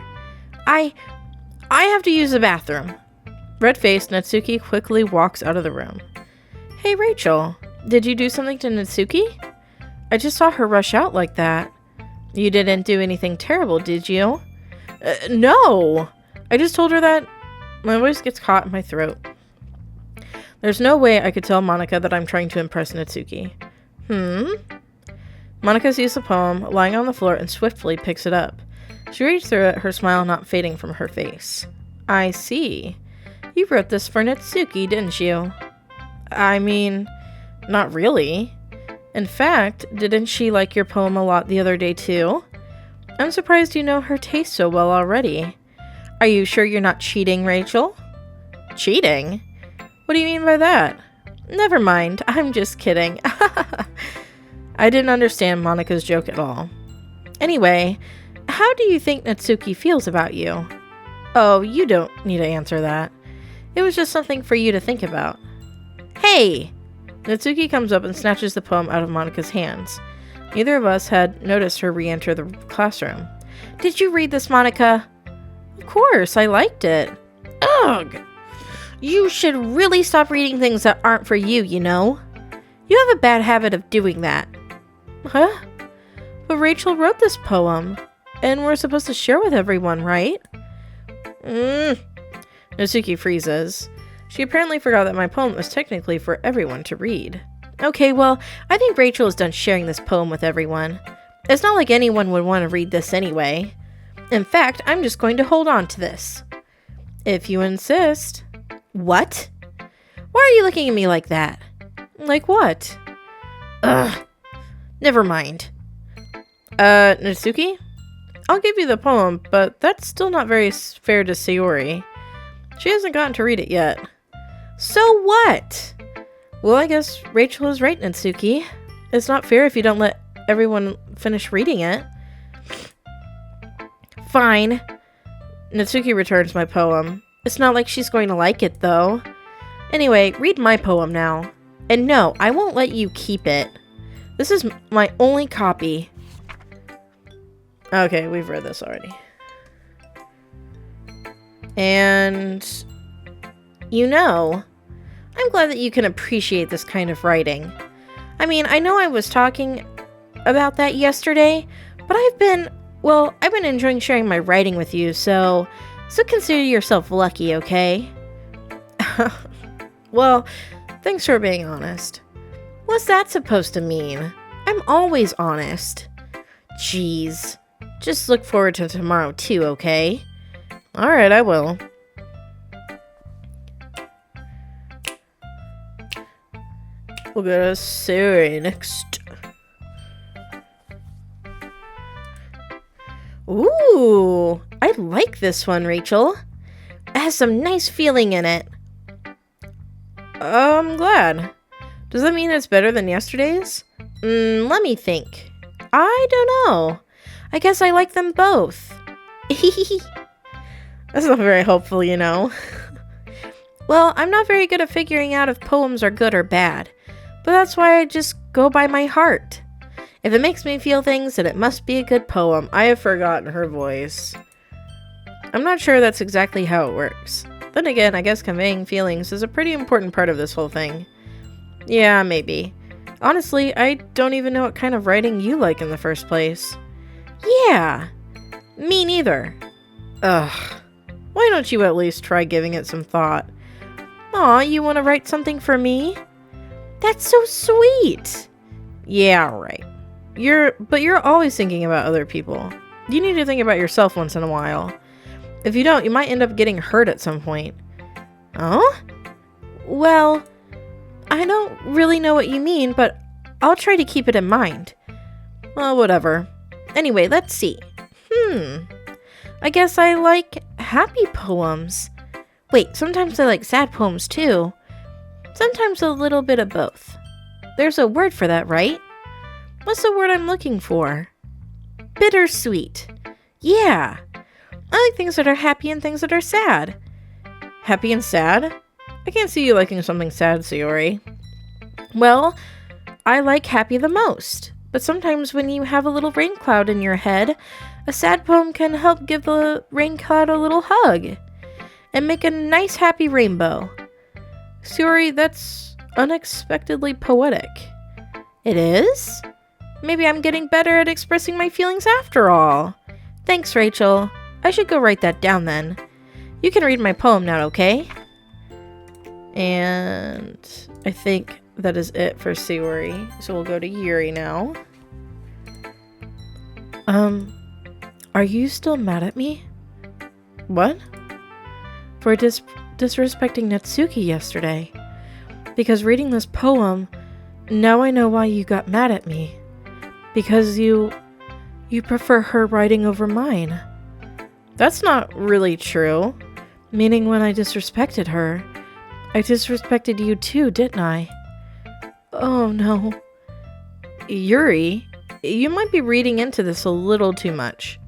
I have to use the bathroom. Red-faced, Natsuki quickly walks out of the room. Hey, Rachel, did you do something to Natsuki? I just saw her rush out like that. You didn't do anything terrible, did you? No! I just told her that... My voice gets caught in my throat. There's no way I could tell Monika that I'm trying to impress Natsuki. Monika sees the poem lying on the floor and swiftly picks it up. She reads through it, her smile not fading from her face. I see. You wrote this for Natsuki, didn't you? I mean, not really. In fact, didn't she like your poem a lot the other day too? I'm surprised you know her taste so well already. Are you sure you're not cheating, Rachel? Cheating? What do you mean by that? Never mind, I'm just kidding. I didn't understand Monika's joke at all. Anyway, how do you think Natsuki feels about you? Oh, you don't need to answer that. It was just something for you to think about. Hey! Natsuki comes up and snatches the poem out of Monika's hands. Neither of us had noticed her re-enter the classroom. Did you read this, Monika? Of course, I liked it. Ugh! You should really stop reading things that aren't for you, you know? You have a bad habit of doing that. Huh? But Rachel wrote this poem, and we're supposed to share with everyone, right? Natsuki freezes. She apparently forgot that my poem was technically for everyone to read. Okay, well, I think Rachel is done sharing this poem with everyone. It's not like anyone would want to read this anyway. In fact, I'm just going to hold on to this. If you insist. What? Why are you looking at me like that? Like what? Ugh. Never mind. Natsuki? I'll give you the poem, but that's still not very fair to Sayori. She hasn't gotten to read it yet. So what? Well, I guess Rachel is right, Natsuki. It's not fair if you don't let everyone finish reading it. Fine. Natsuki returns my poem. It's not like she's going to like it, though. Anyway, read my poem now. And no, I won't let you keep it. This is my only copy. Okay, we've read this already. And... you know, I'm glad that you can appreciate this kind of writing. I mean, I know I was talking about that yesterday, but I've been enjoying sharing my writing with you, so consider yourself lucky, okay? Well, thanks for being honest. What's that supposed to mean? I'm always honest. Jeez. Just look forward to tomorrow too, okay? Alright, I will. We'll go to Sayori next. Ooh, I like this one, Rachel. It has some nice feeling in it. I'm glad. Does that mean it's better than yesterday's? Let me think. I don't know. I guess I like them both. That's not very helpful, you know. Well, I'm not very good at figuring out if poems are good or bad, but that's why I just go by my heart. If it makes me feel things, then it must be a good poem. I have forgotten her voice. I'm not sure that's exactly how it works. Then again, I guess conveying feelings is a pretty important part of this whole thing. Yeah, maybe. Honestly, I don't even know what kind of writing you like in the first place. Yeah, me neither. Ugh. Why don't you at least try giving it some thought? Aw, you want to write something for me? That's so sweet. Yeah, right. But you're always thinking about other people. You need to think about yourself once in a while. If you don't, you might end up getting hurt at some point. Oh? Well, I don't really know what you mean, but I'll try to keep it in mind. Well, whatever. Anyway, let's see. I guess I like happy poems. Wait, sometimes I like sad poems too. Sometimes a little bit of both. There's a word for that, right? What's the word I'm looking for? Bittersweet. Yeah. I like things that are happy and things that are sad. Happy and sad? I can't see you liking something sad, Sayori. Well, I like happy the most. But sometimes when you have a little rain cloud in your head, a sad poem can help give the rain cloud a little hug and make a nice happy rainbow. Sayori, that's unexpectedly poetic. It is? Maybe I'm getting better at expressing my feelings after all. Thanks, Rachel. I should go write that down then. You can read my poem now, okay? And I think that is it for Sayori. So we'll go to Yuri now. Are you still mad at me? What? For disrespecting Natsuki yesterday. Because reading this poem, now I know why you got mad at me. Because you prefer her writing over mine. That's not really true. Meaning when I disrespected her, I disrespected you too, didn't I? Oh no. Yuri, you might be reading into this a little too much.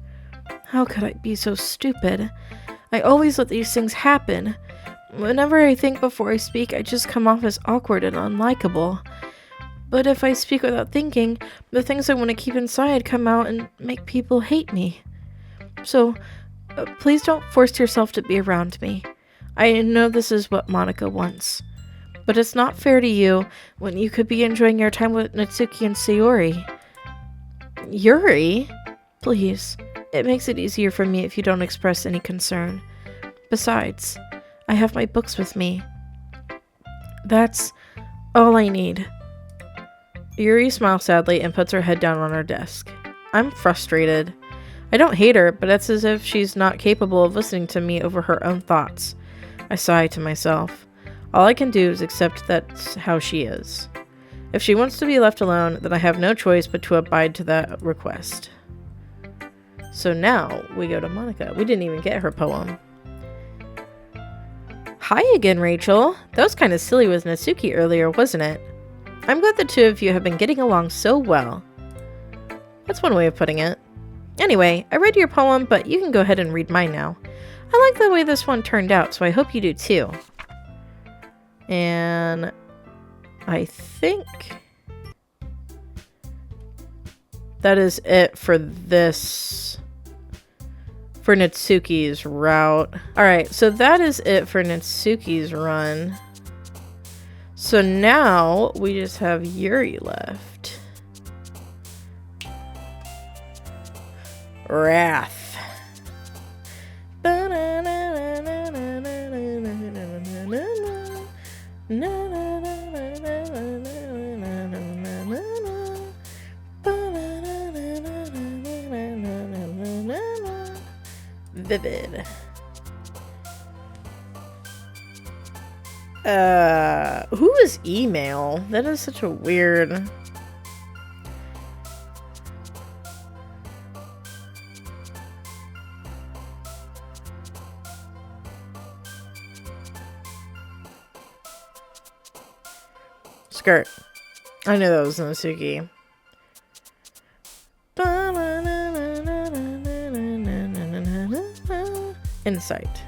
How could I be so stupid? I always let these things happen. Whenever I think before I speak, I just come off as awkward and unlikable. But if I speak without thinking, the things I want to keep inside come out and make people hate me. So, please don't force yourself to be around me. I know this is what Monica wants. But it's not fair to you when you could be enjoying your time with Natsuki and Sayori. Yuri? Please. It makes it easier for me if you don't express any concern. Besides, I have my books with me. That's all I need. Yuri smiles sadly and puts her head down on her desk. I'm frustrated. I don't hate her, but it's as if she's not capable of listening to me over her own thoughts. I sigh to myself. All I can do is accept that's how she is. If she wants to be left alone, then I have no choice but to abide to that request. So now, we go to Monica. We didn't even get her poem. Hi again, Rachel. That was kind of silly with Natsuki earlier, wasn't it? I'm glad the two of you have been getting along so well. That's one way of putting it. Anyway, I read your poem, but you can go ahead and read mine now. I like the way this one turned out, so I hope you do too. And I think that is it for this, for Natsuki's route. Alright, so that is it for Natsuki's run. So now we just have Yuri left. Wrath. Vivid. Who is email? That is such a weird... Skirt. I knew that was Natsuki. Insight.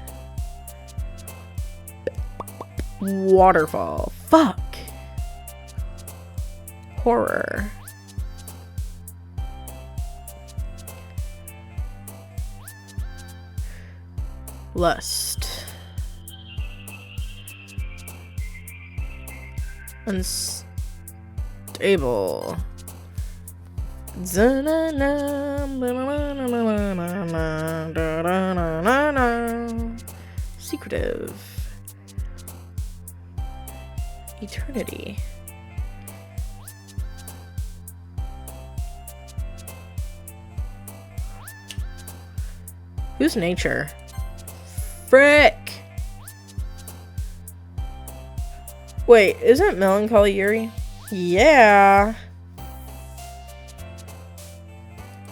Waterfall. Fuck. Horror. Lust. Unstable. Secretive. Eternity. Who's nature? Frick! Wait, isn't melancholy Yuri? Yeah!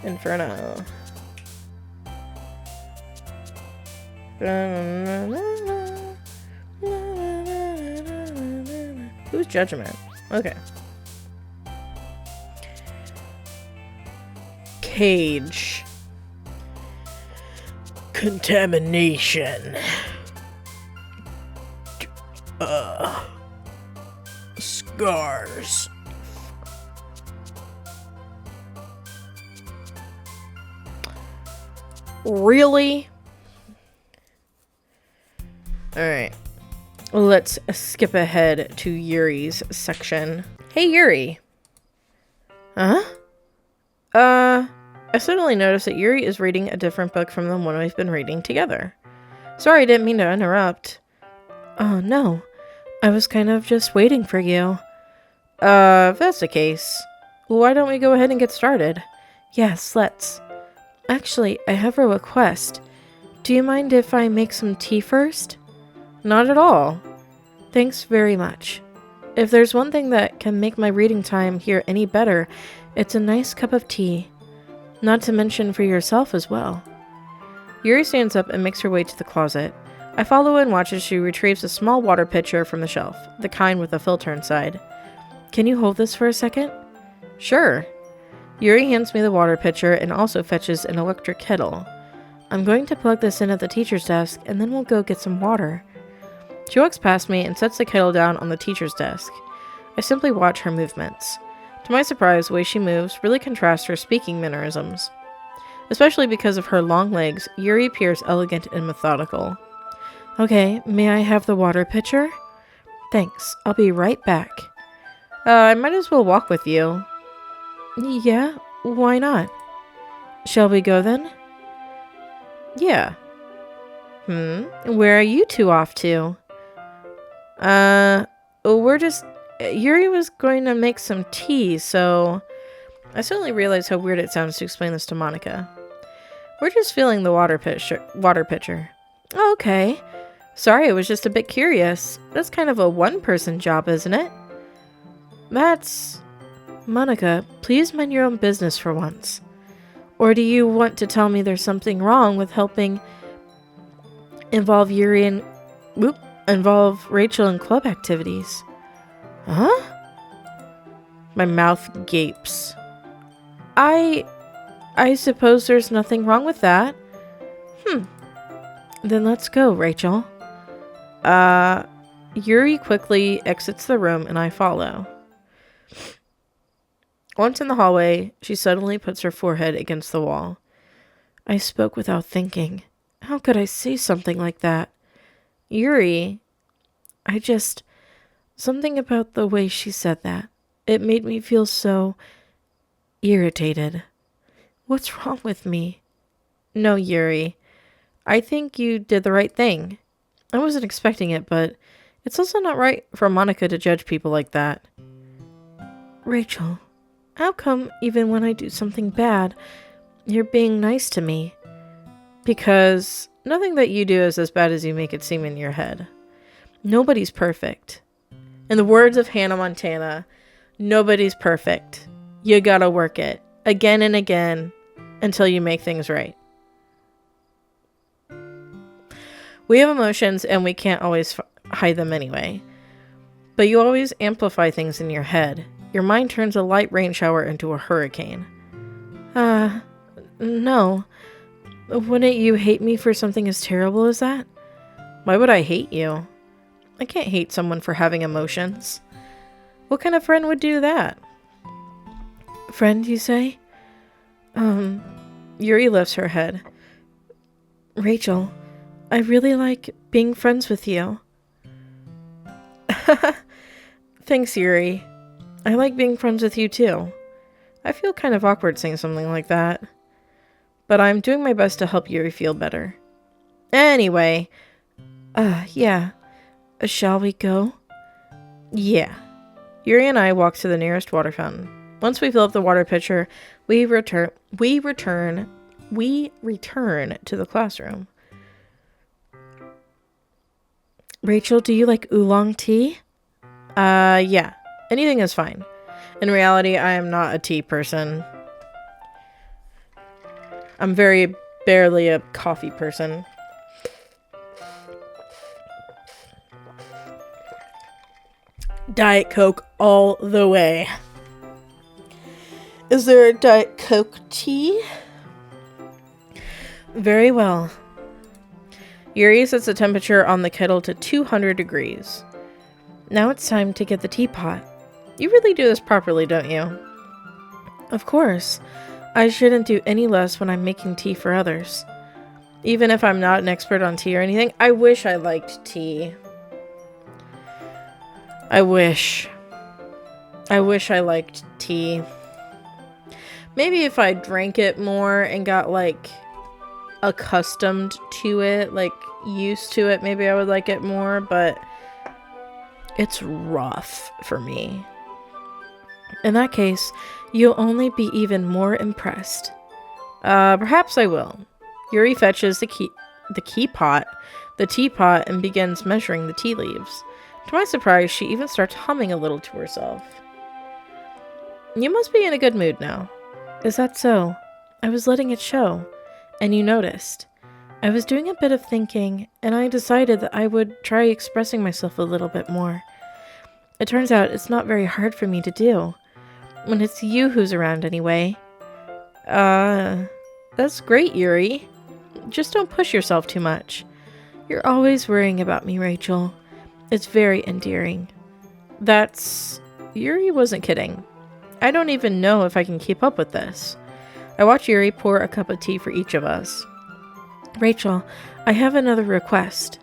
Inferno. Who's Judgment? Okay. Cage. Contamination. Scars. Really? Alright. Let's skip ahead to Yuri's section. Hey, Yuri. Huh? I suddenly noticed that Yuri is reading a different book from the one we've been reading together. Sorry, I didn't mean to interrupt. Oh, no. I was kind of just waiting for you. If that's the case, why don't we go ahead and get started? Yes, let's. Actually, I have a request. Do you mind if I make some tea first? Not at all. Thanks very much. If there's one thing that can make my reading time here any better, it's a nice cup of tea. Not to mention for yourself as well. Yuri stands up and makes her way to the closet. I follow and watch as she retrieves a small water pitcher from the shelf, the kind with a filter inside. Can you hold this for a second? Sure. Yuri hands me the water pitcher and also fetches an electric kettle. I'm going to plug this in at the teacher's desk and then we'll go get some water. She walks past me and sets the kettle down on the teacher's desk. I simply watch her movements. To my surprise, the way she moves really contrasts her speaking mannerisms. Especially because of her long legs, Yuri appears elegant and methodical. Okay, may I have the water pitcher? Thanks, I'll be right back. I might as well walk with you. Yeah, why not? Shall we go then? Yeah. Where are you two off to? We're just... Yuri was going to make some tea, so... I suddenly realized how weird it sounds to explain this to Monica. We're just filling the water pitcher. Oh, okay. Sorry, I was just a bit curious. That's kind of a one-person job, isn't it? That's... Monica, please mind your own business for once. Or do you want to tell me there's something wrong with helping involve Rachel in club activities? Huh? My mouth gapes. I suppose there's nothing wrong with that. Then let's go, Rachel. Yuri quickly exits the room and I follow. Once in the hallway, she suddenly puts her forehead against the wall. I spoke without thinking. How could I say something like that? Yuri, something about the way she said that. It made me feel so irritated. What's wrong with me? No, Yuri. I think you did the right thing. I wasn't expecting it, but it's also not right for Monica to judge people like that. Rachel, how come even when I do something bad, you're being nice to me? Because nothing that you do is as bad as you make it seem in your head. Nobody's perfect. In the words of Hannah Montana, nobody's perfect. You gotta work it again and again until you make things right. We have emotions and we can't always hide them anyway. But you always amplify things in your head. Your mind turns a light rain shower into a hurricane. No. Wouldn't you hate me for something as terrible as that? Why would I hate you? I can't hate someone for having emotions. What kind of friend would do that? Friend, you say? Yuri lifts her head. Rachel, I really like being friends with you. Thanks, Yuri. I like being friends with you too. I feel kind of awkward saying something like that. But I'm doing my best to help Yuri feel better. Anyway. Yeah. Shall we go? Yeah. Yuri and I walk to the nearest water fountain. Once we fill up the water pitcher, we return to the classroom. Rachel, do you like oolong tea? Yeah. Anything is fine. In reality, I am not a tea person. I'm very barely a coffee person. Diet Coke all the way. Is there a Diet Coke tea? Very well. Yuri sets the temperature on the kettle to 200 degrees. Now it's time to get the teapot. You really do this properly, don't you? Of course. I shouldn't do any less when I'm making tea for others. Even if I'm not an expert on tea or anything, I wish I liked tea. I wish I liked tea. Maybe if I drank it more and got, like, accustomed to it, like, used to it, maybe I would like it more, but it's rough for me. In that case, you'll only be even more impressed. Perhaps I will. Yuri fetches the teapot, and begins measuring the tea leaves. To my surprise, she even starts humming a little to herself. You must be in a good mood now. Is that so? I was letting it show, and you noticed. I was doing a bit of thinking, and I decided that I would try expressing myself a little bit more. It turns out it's not very hard for me to do. When it's you who's around anyway. That's great, Yuri. Just don't push yourself too much. You're always worrying about me, Rachel. It's very endearing. Yuri wasn't kidding. I don't even know if I can keep up with this. I watch Yuri pour a cup of tea for each of us. Rachel, I have another request.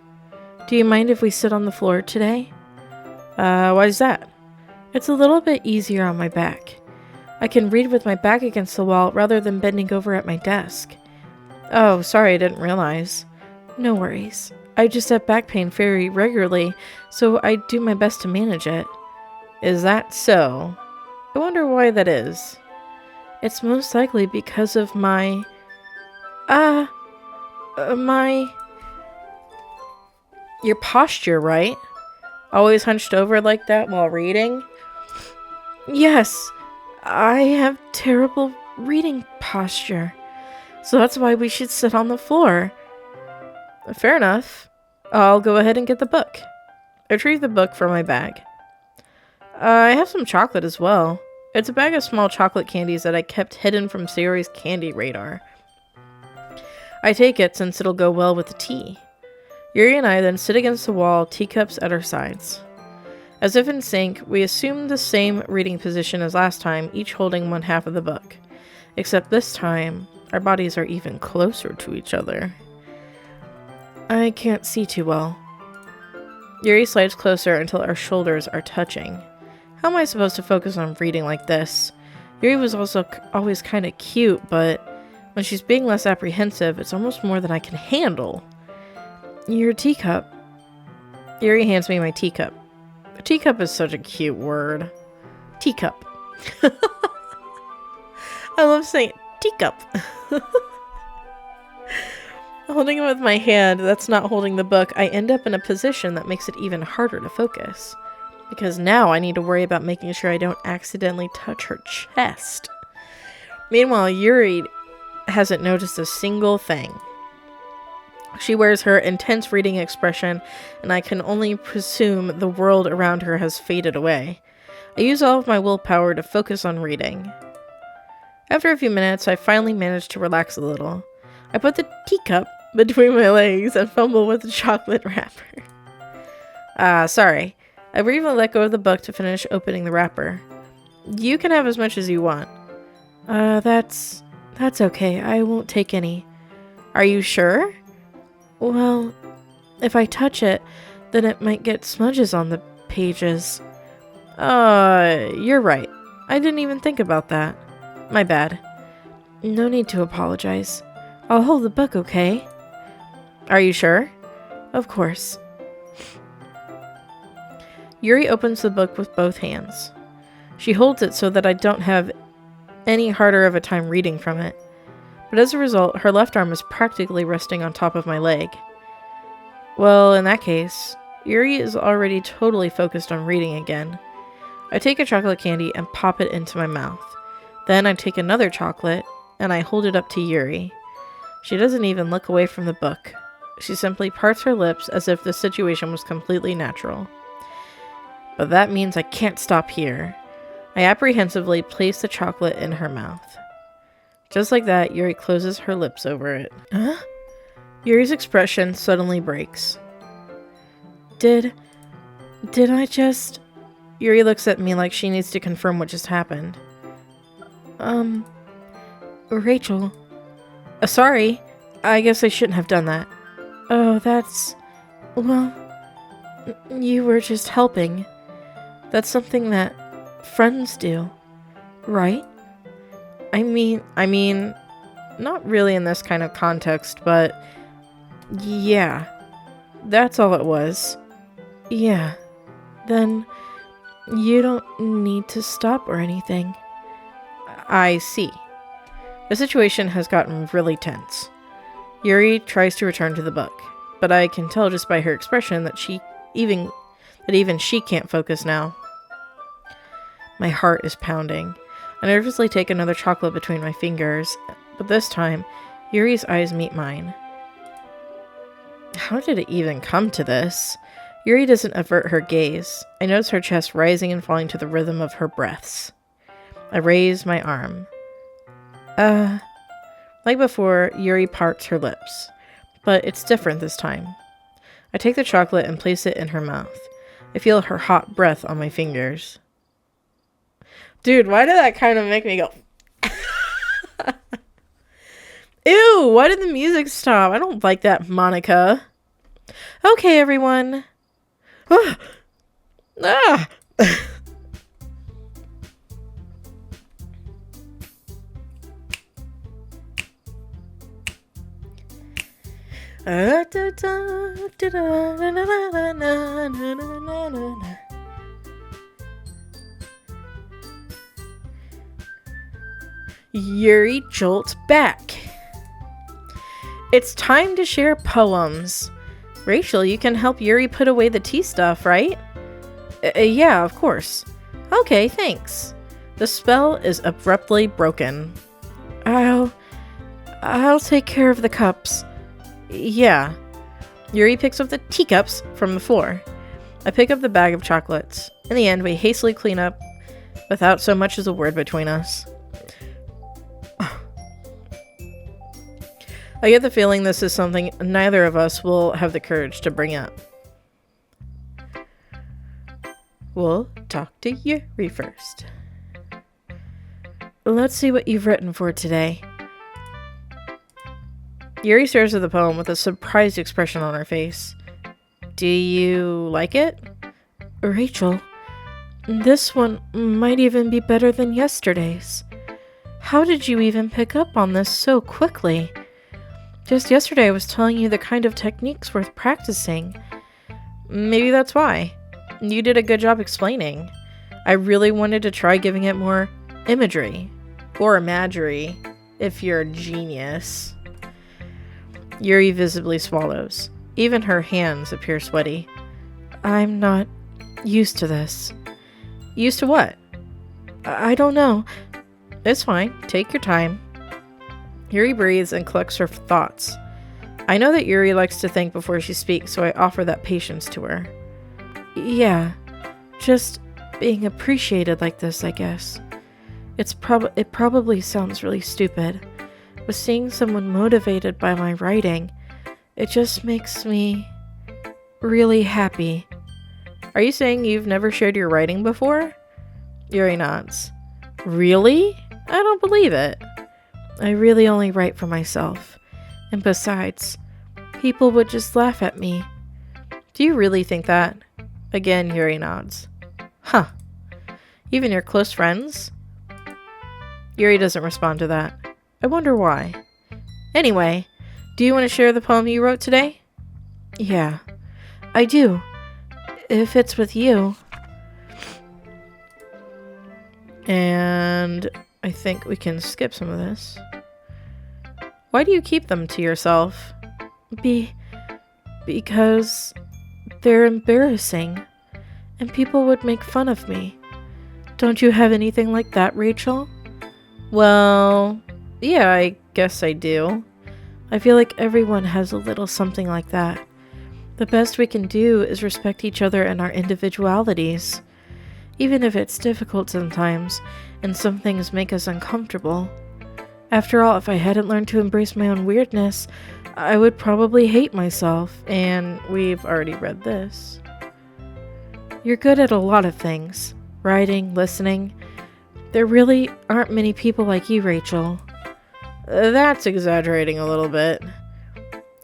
Do you mind if we sit on the floor today? Why's that? It's a little bit easier on my back. I can read with my back against the wall rather than bending over at my desk. Oh, sorry, I didn't realize. No worries. I just have back pain very regularly, so I do my best to manage it. Is that so? I wonder why that is. It's most likely because of my your posture, right? Always hunched over like that while reading? Yes, I have terrible reading posture. So that's why we should sit on the floor. Fair enough. I'll go ahead and get the book. I retrieve the book from my bag. I have some chocolate as well. It's a bag of small chocolate candies that I kept hidden from Sayori's candy radar. I take it since it'll go well with the tea. Yuri and I then sit against the wall, teacups at our sides. As if in sync, we assume the same reading position as last time, each holding one half of the book. Except this time, our bodies are even closer to each other. I can't see too well. Yuri slides closer until our shoulders are touching. How am I supposed to focus on reading like this? Yuri was also always kind of cute, but when she's being less apprehensive, it's almost more than I can handle. Your teacup. Yuri hands me my teacup. Teacup is such a cute word. Teacup. I love saying teacup. Holding it with my hand, that's not holding the book, I end up in a position that makes it even harder to focus. Because now I need to worry about making sure I don't accidentally touch her chest. Meanwhile, Yuri hasn't noticed a single thing. She wears her intense reading expression, and I can only presume the world around her has faded away. I use all of my willpower to focus on reading. After a few minutes, I finally manage to relax a little. I put the teacup between my legs and fumble with the chocolate wrapper. Sorry. I briefly let go of the book to finish opening the wrapper. You can have as much as you want. That's okay. I won't take any. Are you sure? Well, if I touch it, then it might get smudges on the pages. You're right. I didn't even think about that. My bad. No need to apologize. I'll hold the book, okay? Are you sure? Of course. Yuri opens the book with both hands. She holds it so that I don't have any harder of a time reading from it. But as a result, her left arm is practically resting on top of my leg. Well, in that case, Yuri is already totally focused on reading again. I take a chocolate candy and pop it into my mouth. Then I take another chocolate and I hold it up to Yuri. She doesn't even look away from the book. She simply parts her lips as if the situation was completely natural. But that means I can't stop here. I apprehensively place the chocolate in her mouth. Just like that, Yuri closes her lips over it. Huh? Yuri's expression suddenly breaks. Did I just... Yuri looks at me like she needs to confirm what just happened. Rachel. Sorry. I guess I shouldn't have done that. Oh, that's... Well, you were just helping. That's something that friends do, right? I mean, not really in this kind of context, but yeah, that's all it was. Yeah, then you don't need to stop or anything. I see. The situation has gotten really tense. Yuri tries to return to the book, but I can tell just by her expression that even she can't focus now. My heart is pounding. I nervously take another chocolate between my fingers, but this time, Yuri's eyes meet mine. How did it even come to this? Yuri doesn't avert her gaze. I notice her chest rising and falling to the rhythm of her breaths. I raise my arm. Like before, Yuri parts her lips, but it's different this time. I take the chocolate and place it in her mouth. I feel her hot breath on my fingers. Dude, why did that kind of make me go... Ew, why did the music stop? I don't like that, Monica. Okay, everyone. Ah! Yuri jolts back. It's time to share poems. Rachel, you can help Yuri put away the tea stuff, right? Yeah, of course. Okay, thanks. The spell is abruptly broken. I'll take care of the cups. Yeah. Yuri picks up the teacups from the floor. I pick up the bag of chocolates. In the end, we hastily clean up without so much as a word between us. I get the feeling this is something neither of us will have the courage to bring up. We'll talk to Yuri first. Let's see what you've written for today. Yuri stares at the poem with a surprised expression on her face. Do you like it? Rachel, this one might even be better than yesterday's. How did you even pick up on this so quickly? Just yesterday I was telling you the kind of techniques worth practicing. Maybe that's why. You did a good job explaining. I really wanted to try giving it more imagery. Or imagery, if you're a genius. Yuri visibly swallows. Even her hands appear sweaty. I'm not used to this. Used to what? I don't know. It's fine. Take your time. Yuri breathes and collects her thoughts. I know that Yuri likes to think before she speaks, so I offer that patience to her. Yeah, just being appreciated like this, I guess. It probably sounds really stupid, but seeing someone motivated by my writing, it just makes me really happy. Are you saying you've never shared your writing before? Yuri nods. Really? I don't believe it. I really only write for myself. And besides, people would just laugh at me. Do you really think that? Again, Yuri nods. Huh. Even your close friends? Yuri doesn't respond to that. I wonder why. Anyway, do you want to share the poem you wrote today? Yeah, I do. If it's with you. And I think we can skip some of this. Why do you keep them to yourself? Because they're embarrassing, and people would make fun of me. Don't you have anything like that, Rachel? Well, yeah, I guess I do. I feel like everyone has a little something like that. The best we can do is respect each other and our individualities. Even if it's difficult sometimes, and some things make us uncomfortable. After all, if I hadn't learned to embrace my own weirdness, I would probably hate myself, and we've already read this. You're good at a lot of things. Writing, listening. There really aren't many people like you, Rachel. That's exaggerating a little bit.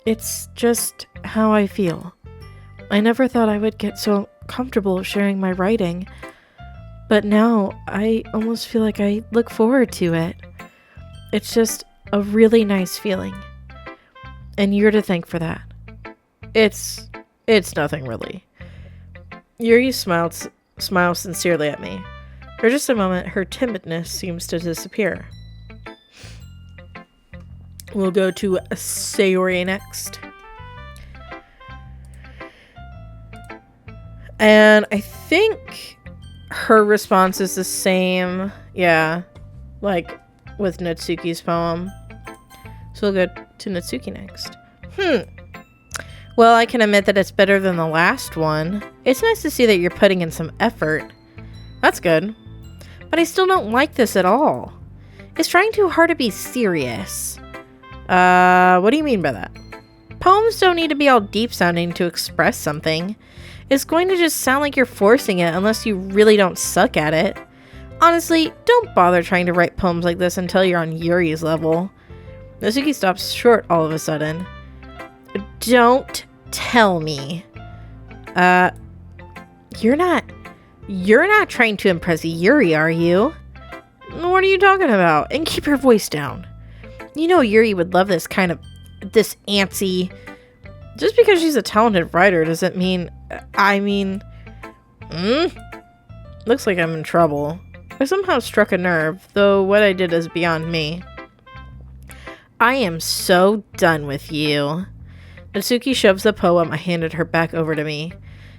It's just how I feel. I never thought I would get so comfortable sharing my writing, but now I almost feel like I look forward to it. It's just a really nice feeling. And you're to thank for that. It's nothing really. Yuri smiles sincerely at me. For just a moment, her timidness seems to disappear. We'll go to Sayori next. And I think her response is the same. Yeah, like with Natsuki's poem. So we'll go to Natsuki next. Well, I can admit that it's better than the last one. It's nice to see that you're putting in some effort. That's good. But I still don't like this at all. It's trying too hard to be serious. What do you mean by that? Poems don't need to be all deep sounding to express something. It's going to just sound like you're forcing it unless you really don't suck at it. Honestly, don't bother trying to write poems like this until you're on Yuri's level. Natsuki stops short all of a sudden. Don't tell me. You're not trying to impress Yuri, are you? What are you talking about? And keep your voice down. You know Yuri would love this antsy. Just because she's a talented writer doesn't mean, Looks like I'm in trouble. I somehow struck a nerve, though what I did is beyond me. I am so done with you. Natsuki shoves the poem I handed her back over to me.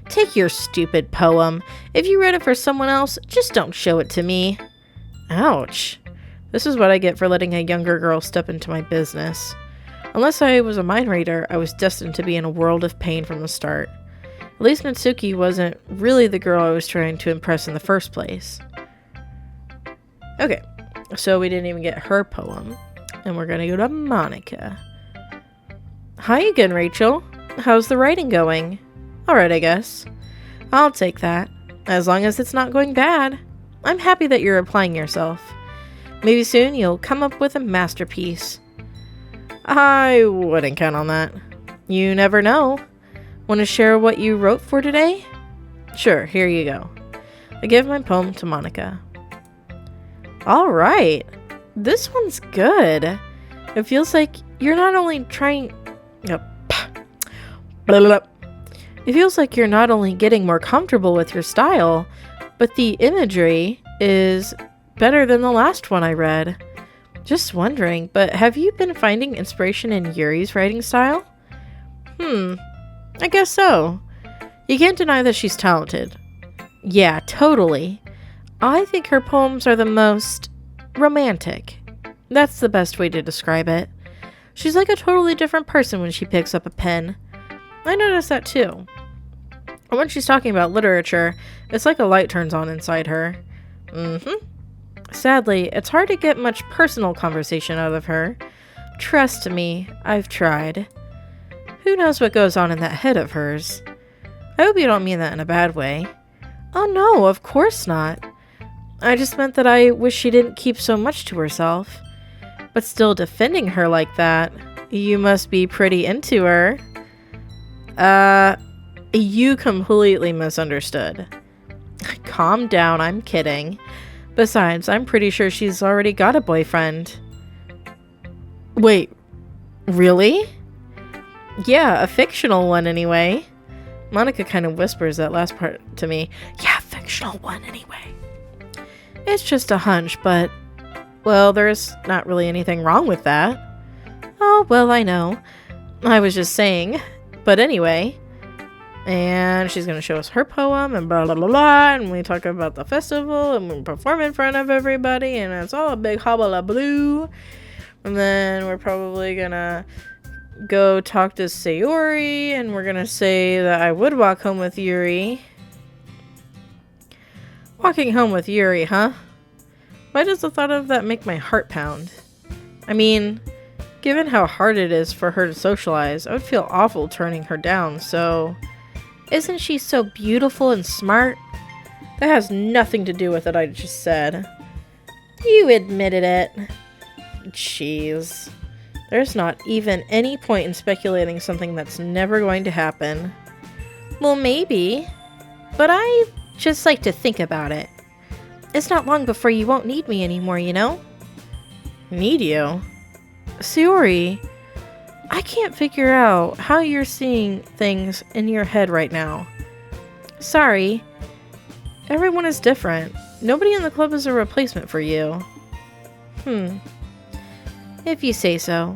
Take your stupid poem. If you read it for someone else, just don't show it to me. Ouch. This is what I get for letting a younger girl step into my business. Unless I was a mind reader, I was destined to be in a world of pain from the start. At least Natsuki wasn't really the girl I was trying to impress in the first place. Okay, so we didn't even get her poem. And we're gonna go to Monica. Hi again, Rachel. How's the writing going? Alright, I guess. I'll take that. As long as it's not going bad. I'm happy that you're applying yourself. Maybe soon you'll come up with a masterpiece. I wouldn't count on that. You never know. Want to share what you wrote for today? Sure, here you go. I give my poem to Monica. Alright. This one's good. It feels like you're not only trying... It feels like you're not only getting more comfortable with your style, but the imagery is better than the last one I read. Just wondering, but have you been finding inspiration in Yuri's writing style? I guess so. You can't deny that she's talented. Yeah, totally. I think her poems are the most romantic. That's the best way to describe it. She's like a totally different person when she picks up a pen. I noticed that too. And when she's talking about literature, it's like a light turns on inside her. Sadly, it's hard to get much personal conversation out of her. Trust me, I've tried. Who knows what goes on in that head of hers? I hope you don't mean that in a bad way. Oh no, of course not. I just meant that I wish she didn't keep so much to herself. But still defending her like that, you must be pretty into her. You completely misunderstood. Calm down, I'm kidding. Besides, I'm pretty sure she's already got a boyfriend. Wait, really? Yeah, a fictional one anyway. Monica kind of whispers that last part to me. Yeah, fictional one anyway. It's just a hunch, but... well, there's not really anything wrong with that. Oh, well, I know. I was just saying. But anyway... and she's going to show us her poem and blah, blah, blah, blah. And we talk about the festival and we perform in front of everybody. And it's all a big hullabaloo. And then we're probably going to go talk to Sayori. And we're going to say that I would walk home with Yuri. Walking home with Yuri, huh? Why does the thought of that make my heart pound? I mean, given how hard it is for her to socialize, I would feel awful turning her down, so... isn't she so beautiful and smart? That has nothing to do with what I just said. You admitted it. Jeez. There's not even any point in speculating something that's never going to happen. Well, maybe. But I just like to think about it. It's not long before you won't need me anymore, you know? Need you? Sayori, I can't figure out how you're seeing things in your head right now. Sorry. Everyone is different. Nobody in the club is a replacement for you. If you say so.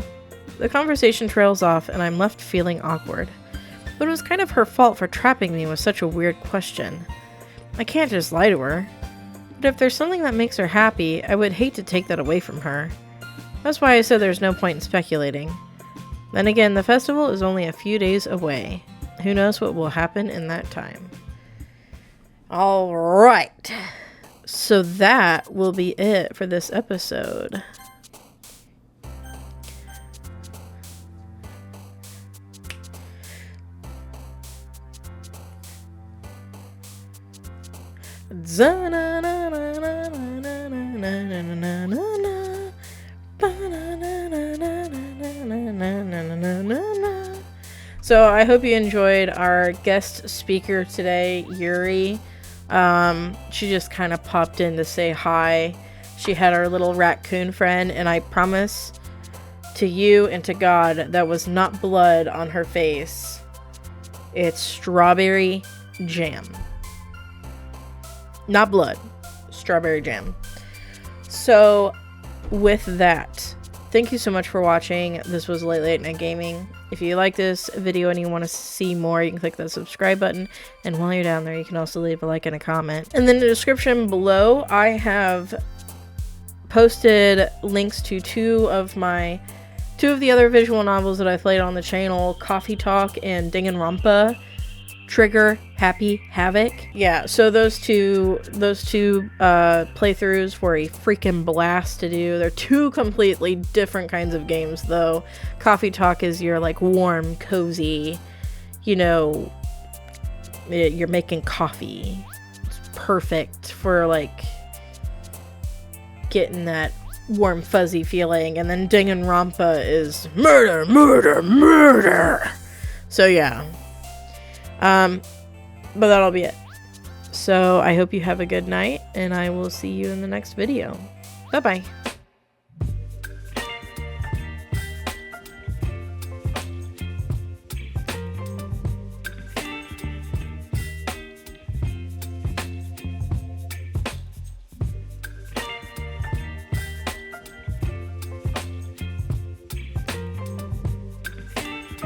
The conversation trails off and I'm left feeling awkward. But it was kind of her fault for trapping me with such a weird question. I can't just lie to her. But if there's something that makes her happy, I would hate to take that away from her. That's why I said there's no point in speculating. Then again, the festival is only a few days away. Who knows what will happen in that time. Alright. So that will be it for this episode. So I hope you enjoyed our guest speaker today, Yuri. She just kind of popped in to say hi. She had our little raccoon friend, and I promise to you and to God that was not blood on her face. It's strawberry jam. Not blood. Strawberry jam. So, with that, thank you so much for watching. This was Late Night Gaming. If you like this video and you want to see more, you can click that subscribe button. And while you're down there, you can also leave a like and a comment. And then in the description below, I have posted links to two of the other visual novels that I played on the channel, Coffee Talk and Danganronpa. Trigger Happy Havoc. Yeah, so those two playthroughs were a freaking blast to do. They're two completely different kinds of games, though. Coffee Talk is your like warm, cozy, you know, you're making coffee. It's perfect for like getting that warm, fuzzy feeling. And then Danganronpa is murder, murder, murder. So yeah. But that'll be it. So I hope you have a good night, and I will see you in the next video. Bye-bye.